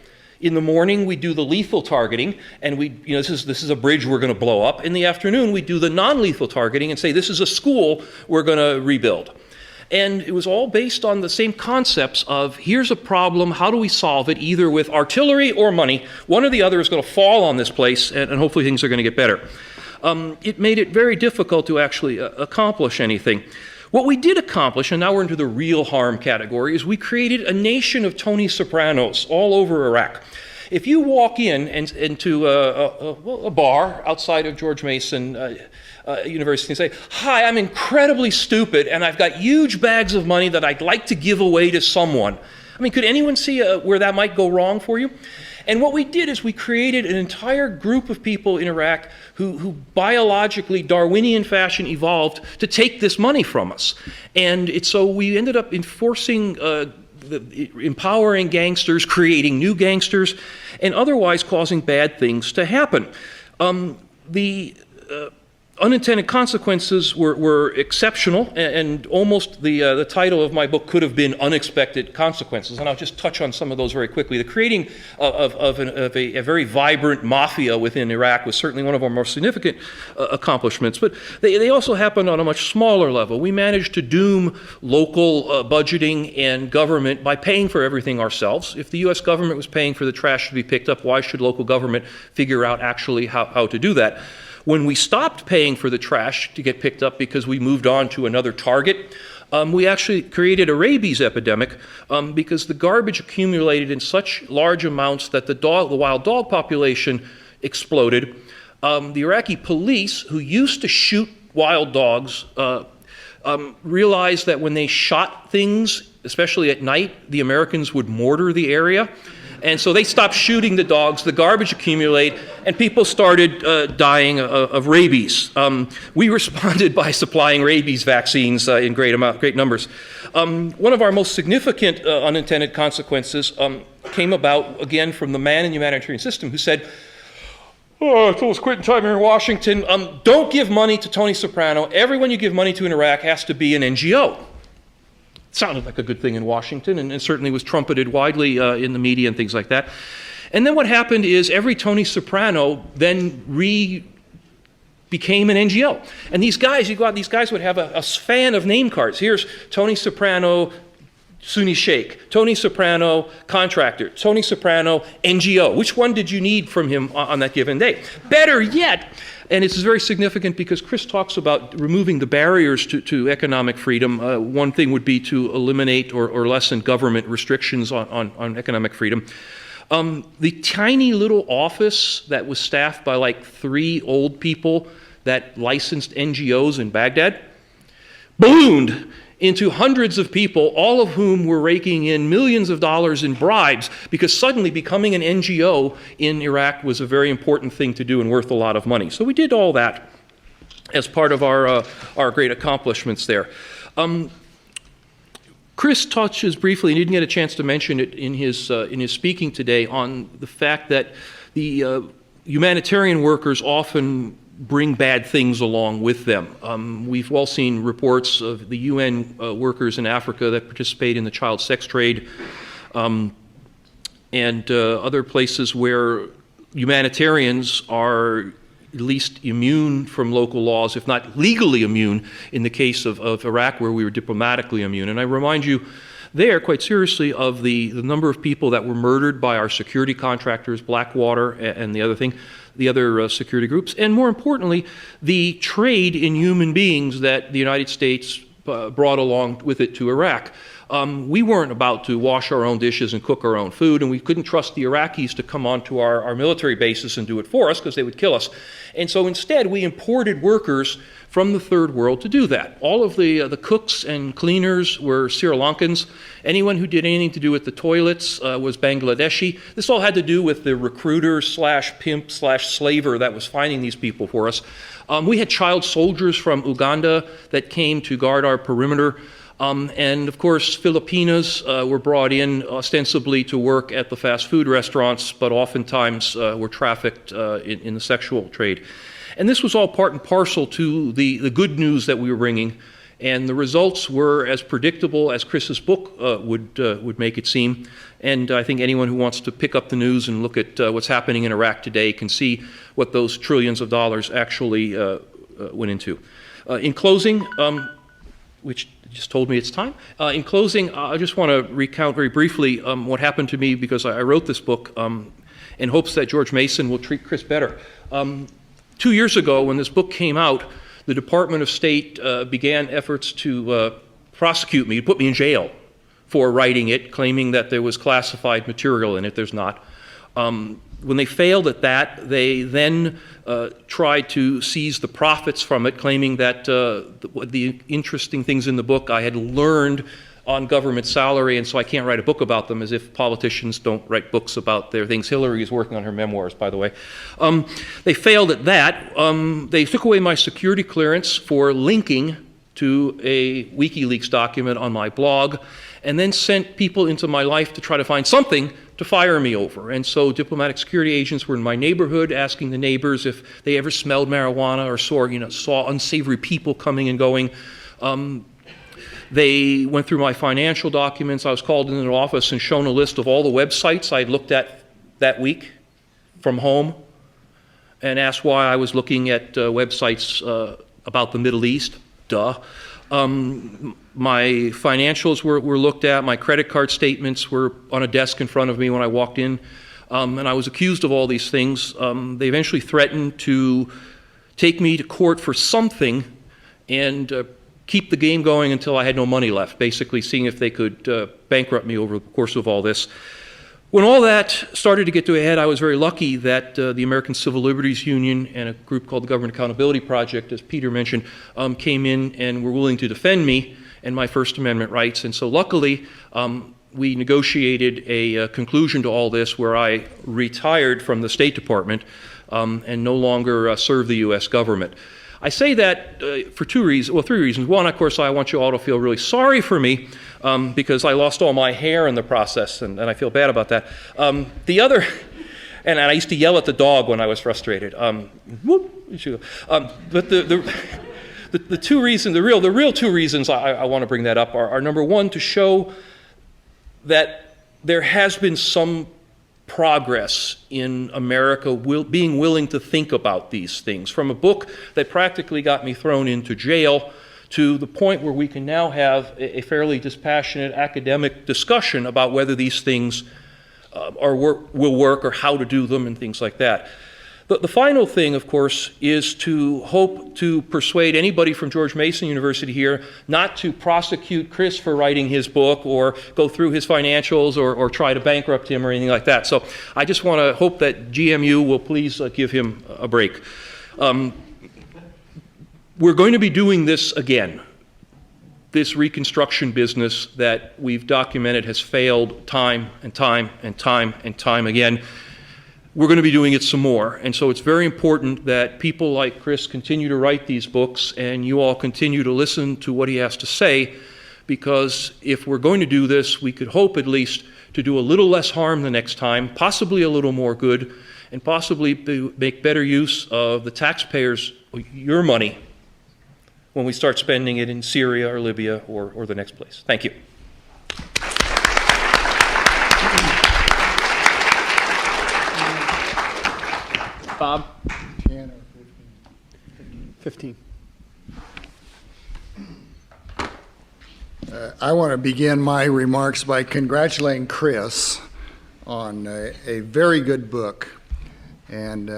In the morning, we do the lethal targeting, and this is a bridge we're going to blow up. In the afternoon, we do the non-lethal targeting and say, this is a school we're going to rebuild. And it was all based on the same concepts of, here's a problem, how do we solve it, either with artillery or money. One or the other is going to fall on this place, and hopefully things are going to get better. It made it very difficult to actually accomplish anything. What we did accomplish, and now we're into the real harm category, is we created a nation of Tony Sopranos all over Iraq. If you walk into a bar outside of George Mason University and say, hi, I'm incredibly stupid and I've got huge bags of money that I'd like to give away to someone. I mean, could anyone see where that might go wrong for you? And what we did is we created an entire group of people in Iraq who biologically, Darwinian fashion, evolved to take this money from us. And so we ended up enforcing empowering gangsters, creating new gangsters, and otherwise causing bad things to happen. The unintended consequences were exceptional, and almost the title of my book could have been Unexpected Consequences, and I'll just touch on some of those very quickly. The creating of a very vibrant mafia within Iraq was certainly one of our more significant accomplishments, but they also happened on a much smaller level. We managed to doom local budgeting and government by paying for everything ourselves. If the U.S. government was paying for the trash to be picked up, why should local government figure out actually how to do that? When we stopped paying for the trash to get picked up because we moved on to another target, we actually created a rabies epidemic because the garbage accumulated in such large amounts that the wild dog population exploded. The Iraqi police, who used to shoot wild dogs, realized that when they shot things, especially at night, the Americans would mortar the area. And so they stopped shooting the dogs, the garbage accumulated, and people started dying of rabies. We responded by supplying rabies vaccines in great numbers. One of our most significant unintended consequences came about, again, from the man in the humanitarian system who said, I told us Quentin time here in Washington, don't give money to Tony Soprano. Everyone you give money to in Iraq has to be an NGO. Sounded like a good thing in Washington, and certainly was trumpeted widely in the media and things like that. And then what happened is every Tony Soprano then became an NGO. And these guys would have a span of name cards. Here's Tony Soprano, Sunni Sheikh, Tony Soprano, contractor, Tony Soprano, NGO. Which one did you need from him on that given day? Better yet, and it's very significant because Chris talks about removing the barriers to economic freedom. One thing would be to eliminate or lessen government restrictions on economic freedom. The tiny little office that was staffed by like 3 old people that licensed NGOs in Baghdad ballooned into hundreds of people, all of whom were raking in millions of dollars in bribes, because suddenly becoming an NGO in Iraq was a very important thing to do and worth a lot of money. So we did all that as part of our great accomplishments there. Chris touches briefly, and he didn't get a chance to mention it in his speaking today, on the fact that the humanitarian workers often bring bad things along with them. We've all seen reports of the UN workers in Africa that participate in the child sex trade, and other places where humanitarians are at least immune from local laws, if not legally immune, in the case of Iraq, where we were diplomatically immune. And I remind you there, quite seriously, of the number of people that were murdered by our security contractors, Blackwater and the other security groups, and more importantly, the trade in human beings that the United States brought along with it to Iraq. We weren't about to wash our own dishes and cook our own food, and we couldn't trust the Iraqis to come onto our military bases and do it for us because they would kill us. And so instead, we imported workers from the third world to do that. All of the cooks and cleaners were Sri Lankans. Anyone who did anything to do with the toilets was Bangladeshi. This all had to do with the recruiter / pimp / slaver that was finding these people for us. We had child soldiers from Uganda that came to guard our perimeter. And of course, Filipinas were brought in ostensibly to work at the fast food restaurants, but oftentimes were trafficked in the sexual trade. And this was all part and parcel to the good news that we were bringing. And the results were as predictable as Chris's book would make it seem. And I think anyone who wants to pick up the news and look at what's happening in Iraq today can see what those trillions of dollars actually went into. In closing, which just told me it's time. In closing, I just want to recount very briefly what happened to me because I wrote this book in hopes that George Mason will treat Chris better. 2 years ago, when this book came out, the Department of State began efforts to prosecute me, put me in jail for writing it, claiming that there was classified material in it. There's not. When they failed at that, they then tried to seize the profits from it, claiming that the interesting things in the book I had learned on government salary, and so I can't write a book about them, as if politicians don't write books about their things. Hillary is working on her memoirs, by the way. They failed at that. They took away my security clearance for linking to a WikiLeaks document on my blog, and then sent people into my life to try to find something to fire me over. And so diplomatic security agents were in my neighborhood asking the neighbors if they ever smelled marijuana or saw unsavory people coming and going. They went through my financial documents. I was called into an office and shown a list of all the websites I had looked at that week from home and asked why I was looking at websites about the Middle East. Duh. My financials were looked at. My credit card statements were on a desk in front of me when I walked in. And I was accused of all these things. They eventually threatened to take me to court for something and keep the game going until I had no money left, basically seeing if they could bankrupt me over the course of all this. When all that started to get to a head, I was very lucky that the American Civil Liberties Union and a group called the Government Accountability Project, as Peter mentioned, came in and were willing to defend me and my First Amendment rights. And so luckily, we negotiated a conclusion to all this where I retired from the State Department and no longer serve the U.S. government. I say that for three reasons. One, of course, I want you all to feel really sorry for me because I lost all my hair in the process, and I feel bad about that. The other, and I used to yell at the dog when I was frustrated. But the two reasons, the real two reasons I want to bring that up are number one, to show that there has been some progress in America being willing to think about these things. From a book that practically got me thrown into jail to the point where we can now have a fairly dispassionate academic discussion about whether these things will work or how to do them and things like that. The final thing, of course, is to hope to persuade anybody from George Mason University here not to prosecute Chris for writing his book or go through his financials or try to bankrupt him or anything like that. So I just want to hope that GMU will please give him a break. We're going to be doing this again. This reconstruction business that we've documented has failed time and time and time and time again. We're going to be doing it some more. And so it's very important that people like Chris continue to write these books and you all continue to listen to what he has to say, because if we're going to do this, we could hope at least to do a little less harm the next time, possibly a little more good, and possibly make better use of the taxpayers, your money, when we start spending it in Syria or Libya or the next place. Thank you. Bob? 10 or 15? 15. I want to begin my remarks by congratulating Chris on a very good book, and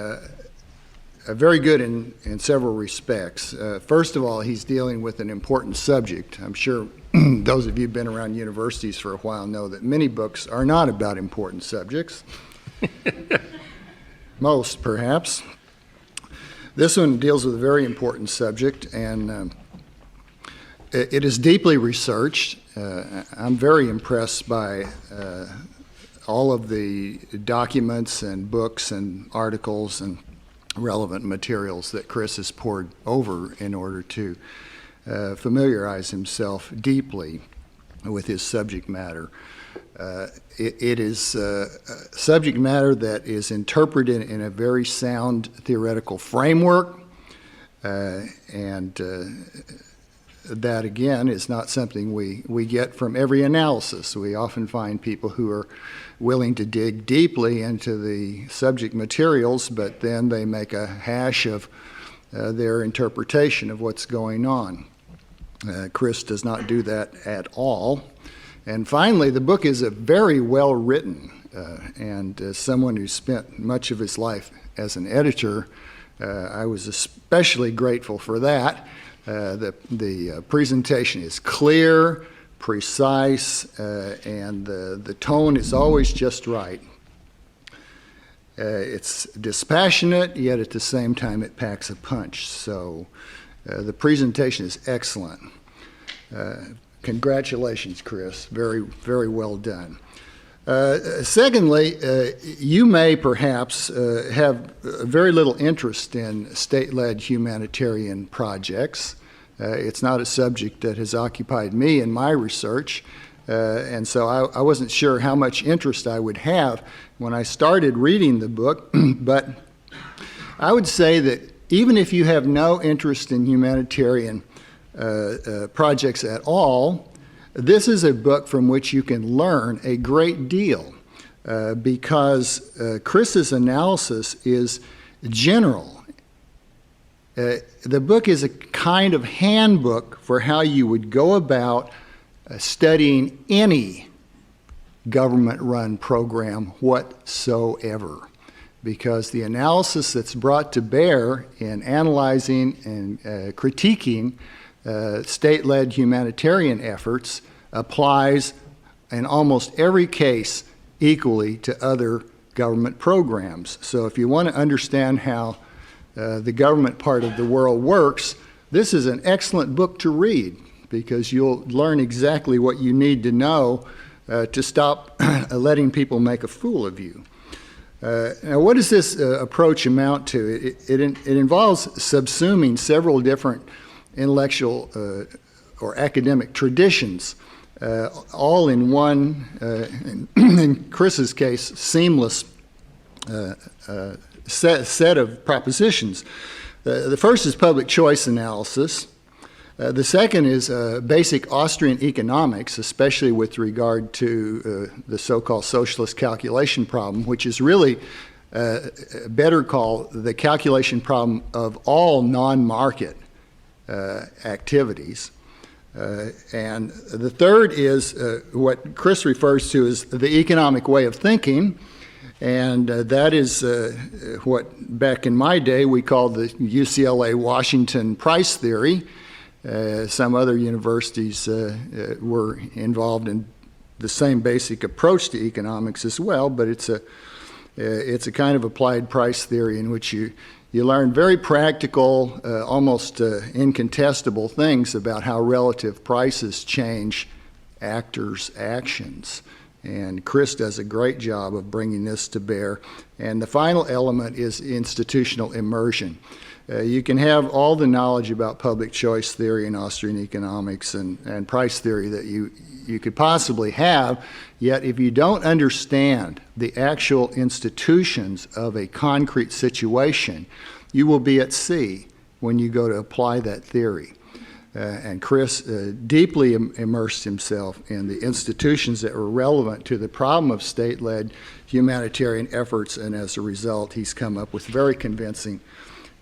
very good in several respects. First of all, he's dealing with an important subject. I'm sure those of you who've been around universities for a while know that many books are not about important subjects. Most, perhaps. This one deals with a very important subject, and it is deeply researched. I'm very impressed by all of the documents and books and articles and relevant materials that Chris has poured over in order to familiarize himself deeply with his subject matter. It is subject matter that is interpreted in a very sound theoretical framework, and that, again, is not something we get from every analysis. We often find people who are willing to dig deeply into the subject materials, but then they make a hash of their interpretation of what's going on. Chris does not do that at all. And finally, the book is a very well written, and as someone who spent much of his life as an editor, I was especially grateful for that. The presentation is clear, precise, and the tone is always just right. It's dispassionate, yet at the same time it packs a punch. So the presentation is excellent. Congratulations, Chris. Very, very well done. Secondly, you may perhaps have very little interest in state-led humanitarian projects. It's not a subject that has occupied me in my research, and so I wasn't sure how much interest I would have when I started reading the book, but I would say that even if you have no interest in humanitarian projects at all, this is a book from which you can learn a great deal because Chris's analysis is general. The book is a kind of handbook for how you would go about studying any government-run program whatsoever, because the analysis that's brought to bear in analyzing and critiquing state-led humanitarian efforts applies in almost every case equally to other government programs. So if you want to understand how the government part of the world works, this is an excellent book to read because you'll learn exactly what you need to know to stop letting people make a fool of you. Now, what does this approach amount to? It involves subsuming several different intellectual or academic traditions, all in one, in Chris's case, seamless set of propositions. The first is public choice analysis. The second is basic Austrian economics, especially with regard to the so-called socialist calculation problem, which is really better called the calculation problem of all non-market activities. And the third is what Chris refers to as the economic way of thinking, and that is what back in my day we called the UCLA Washington price theory. Some other universities were involved in the same basic approach to economics as well, but it's a kind of applied price theory in which you learn very practical, almost incontestable things about how relative prices change actors' actions. And Chris does a great job of bringing this to bear. And the final element is institutional immersion. You can have all the knowledge about public choice theory and Austrian economics and price theory that you could possibly have, yet if you don't understand the actual institutions of a concrete situation, you will be at sea when you go to apply that theory. And Chris deeply immersed himself in the institutions that were relevant to the problem of state-led humanitarian efforts, and as a result, he's come up with very convincing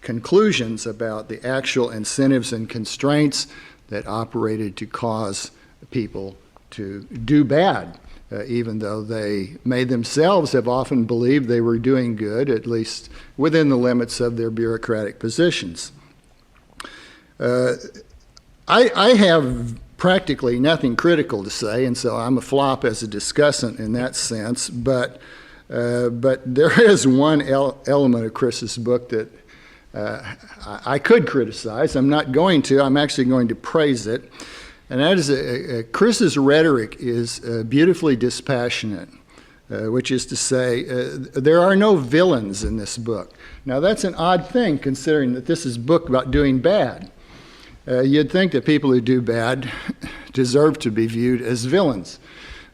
conclusions about the actual incentives and constraints that operated to cause people to do bad, even though they may themselves have often believed they were doing good, at least within the limits of their bureaucratic positions. I have practically nothing critical to say, and so I'm a flop as a discussant in that sense, but there is one element of Chris's book that I could criticize. I'm not going to. I'm actually going to praise it. And that is Chris's rhetoric is beautifully dispassionate, which is to say there are no villains in this book. Now, that's an odd thing considering that this is a book about doing bad. you'd think that people who do bad deserve to be viewed as villains.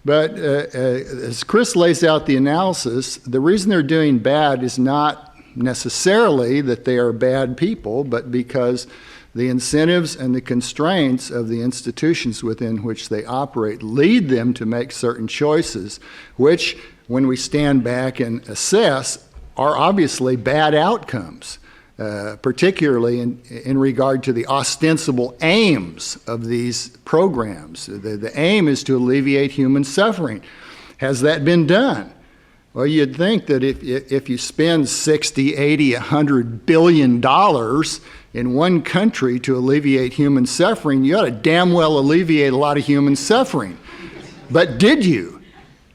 But as Chris lays out the analysis, the reason they're doing bad is not necessarily that they are bad people, but because the incentives and the constraints of the institutions within which they operate lead them to make certain choices, which, when we stand back and assess, are obviously bad outcomes. Particularly in regard to the ostensible aims of these programs. The aim is to alleviate human suffering. Has that been done? Well, you'd think that if you spend 60, 80, 100 billion dollars in one country to alleviate human suffering, you ought to damn well alleviate a lot of human suffering. But did you?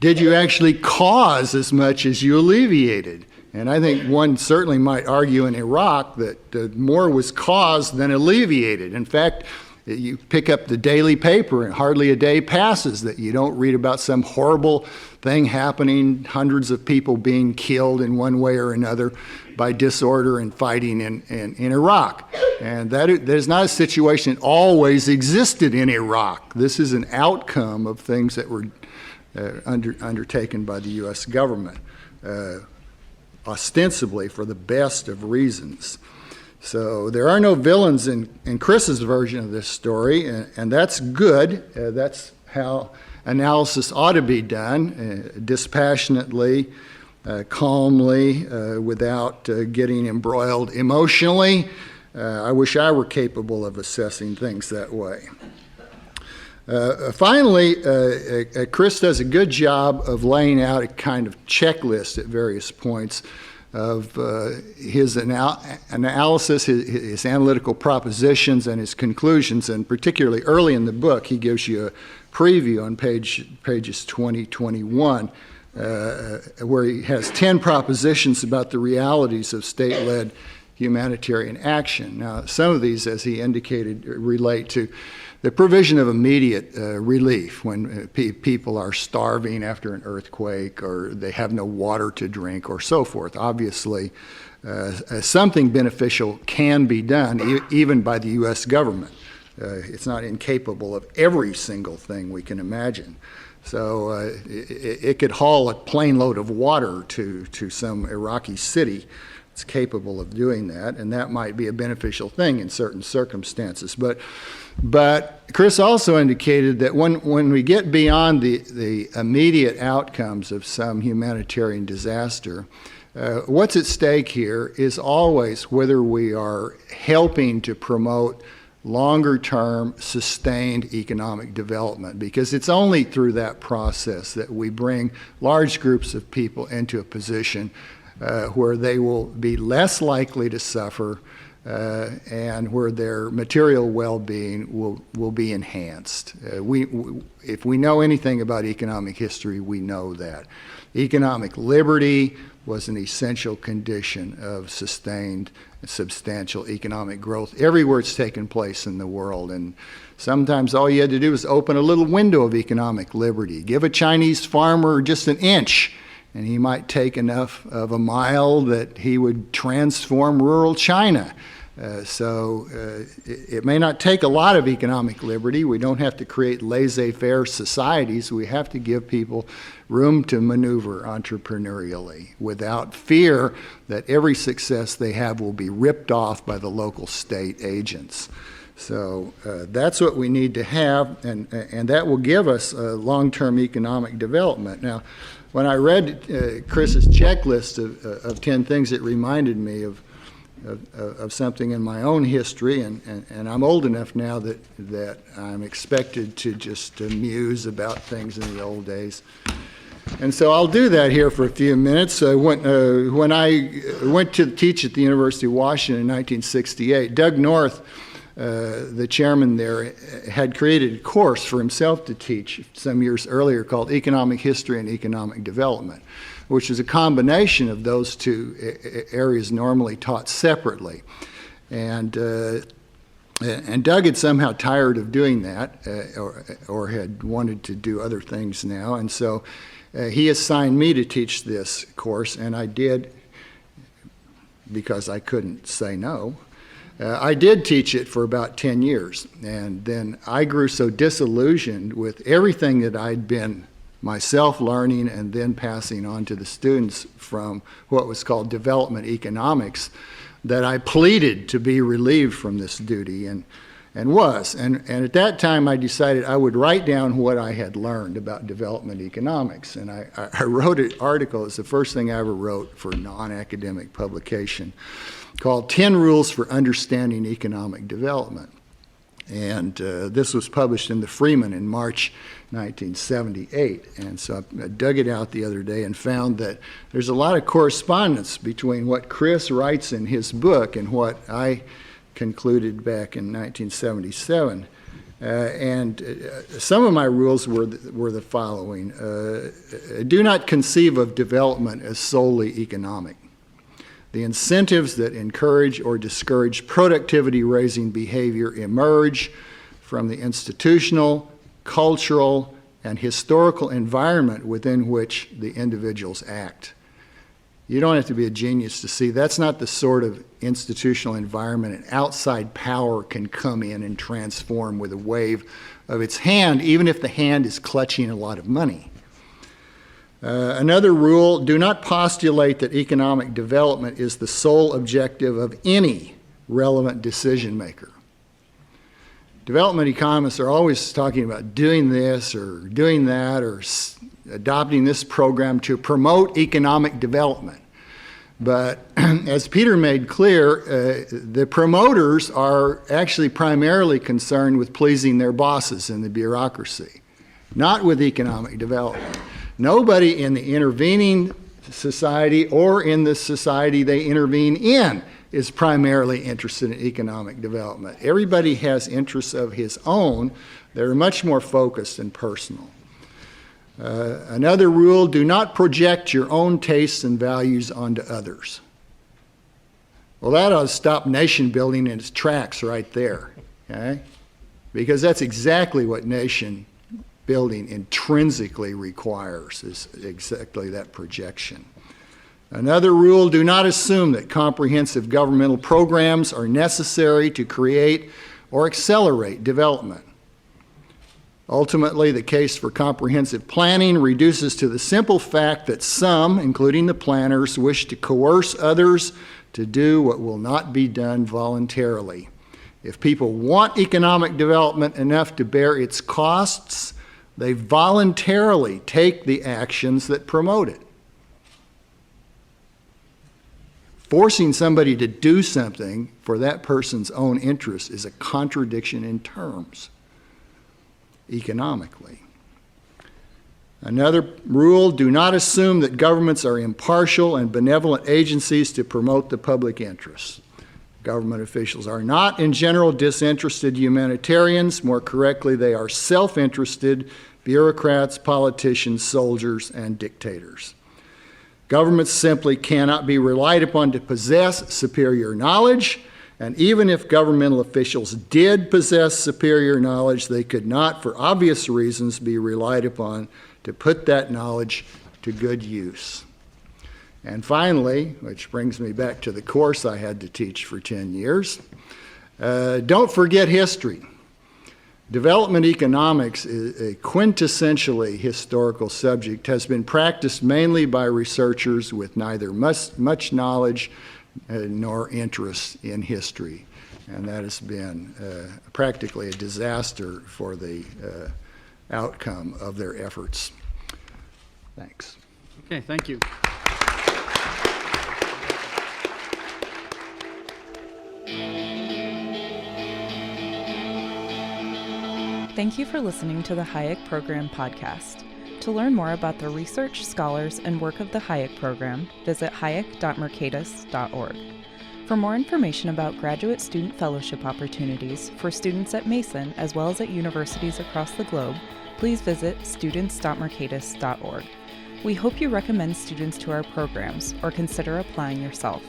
Did you actually cause as much as you alleviated? And I think one certainly might argue in Iraq that more was caused than alleviated. In fact, you pick up the daily paper and hardly a day passes that you don't read about some horrible thing happening, hundreds of people being killed in one way or another by disorder and fighting in Iraq. And that is not a situation that always existed in Iraq. This is an outcome of things that were undertaken by the U.S. government. Ostensibly for the best of reasons. So there are no villains in Chris's version of this story, and that's good. That's how analysis ought to be done, dispassionately, calmly, without getting embroiled emotionally. I wish I were capable of assessing things that way. Finally, Chris does a good job of laying out a kind of checklist at various points of his analysis, his analytical propositions, and his conclusions. And particularly early in the book, he gives you a preview on pages 20, 21, where he has 10 propositions about the realities of state-led humanitarian action. Now, some of these, as he indicated, relate to the provision of immediate relief when people are starving after an earthquake or they have no water to drink or so forth. Obviously, something beneficial can be done even by the U.S. government. It's not incapable of every single thing we can imagine. So it could haul a plane load of water to some Iraqi city. It's capable of doing that, and that might be a beneficial thing in certain circumstances. But Chris also indicated that when we get beyond the immediate outcomes of some humanitarian disaster, what's at stake here is always whether we are helping to promote longer-term, sustained economic development, because it's only through that process that we bring large groups of people into a position where they will be less likely to suffer and where their material well-being will be enhanced. If we know anything about economic history, we know that. Economic liberty was an essential condition of sustained, substantial economic growth everywhere it's taken place in the world. And sometimes all you had to do was open a little window of economic liberty. Give a Chinese farmer just an inch, and he might take enough of a mile that he would transform rural China. It may not take a lot of economic liberty. We don't have to create laissez-faire societies. We have to give people room to maneuver entrepreneurially without fear that every success they have will be ripped off by the local state agents. So that's what we need to have, and that will give us long-term economic development. Now, when I read Chris's checklist of 10 things, it reminded me of something in my own history, and I'm old enough now that I'm expected to just muse about things in the old days. And so I'll do that here for a few minutes. When I went to teach at the University of Washington in 1968, Doug North, the chairman there, had created a course for himself to teach some years earlier called Economic History and Economic Development, which is a combination of those two areas normally taught separately. And Doug had somehow tired of doing that or had wanted to do other things now. And so he assigned me to teach this course, and I did because I couldn't say no. I did teach it for about 10 years, and then I grew so disillusioned with everything that I'd been myself learning and then passing on to the students from what was called development economics that I pleaded to be relieved from this duty, and was. And at that time, I decided I would write down what I had learned about development economics. And I wrote an article. It's the first thing I ever wrote for non-academic publication, called 10 Rules for Understanding Economic Development. And this was published in the Freeman in March 1978. And so I dug it out the other day and found that there's a lot of correspondence between what Chris writes in his book and what I concluded back in 1977. Some of my rules were the following. Do not conceive of development as solely economic. The incentives that encourage or discourage productivity-raising behavior emerge from the institutional, cultural, and historical environment within which the individuals act. You don't have to be a genius to see that's not the sort of institutional environment an outside power can come in and transform with a wave of its hand, even if the hand is clutching a lot of money. Another rule, do not postulate that economic development is the sole objective of any relevant decision maker. Development economists are always talking about doing this or doing that or adopting this program to promote economic development. But as Peter made clear, the promoters are actually primarily concerned with pleasing their bosses in the bureaucracy, not with economic development. Nobody in the intervening society or in the society they intervene in is primarily interested in economic development. Everybody has interests of his own that are much more focused and personal. Another rule, do not project your own tastes and values onto others. Well, that ought to stop nation building in its tracks right there, okay? Because that's exactly what nation building intrinsically requires, is exactly that projection. Another rule, do not assume that comprehensive governmental programs are necessary to create or accelerate development. Ultimately, the case for comprehensive planning reduces to the simple fact that some, including the planners, wish to coerce others to do what will not be done voluntarily. If people want economic development enough to bear its costs, they voluntarily take the actions that promote it. Forcing somebody to do something for that person's own interest is a contradiction in terms, economically. Another rule, do not assume that governments are impartial and benevolent agencies to promote the public interest. Government officials are not, in general, disinterested humanitarians. More correctly, they are self-interested bureaucrats, politicians, soldiers, and dictators. Governments simply cannot be relied upon to possess superior knowledge, and even if governmental officials did possess superior knowledge, they could not, for obvious reasons, be relied upon to put that knowledge to good use. And finally, which brings me back to the course I had to teach for 10 years, don't forget history. Development economics is a quintessentially historical subject, has been practiced mainly by researchers with neither much knowledge nor interest in history. And that has been practically a disaster for the outcome of their efforts. Thanks. Okay, thank you. Thank you for listening to the Hayek Program podcast. To learn more about the research, scholars, and work of the Hayek Program, visit hayek.mercatus.org. For more information about graduate student fellowship opportunities for students at Mason as well as at universities across the globe, please visit students.mercatus.org. We hope you recommend students to our programs or consider applying yourself.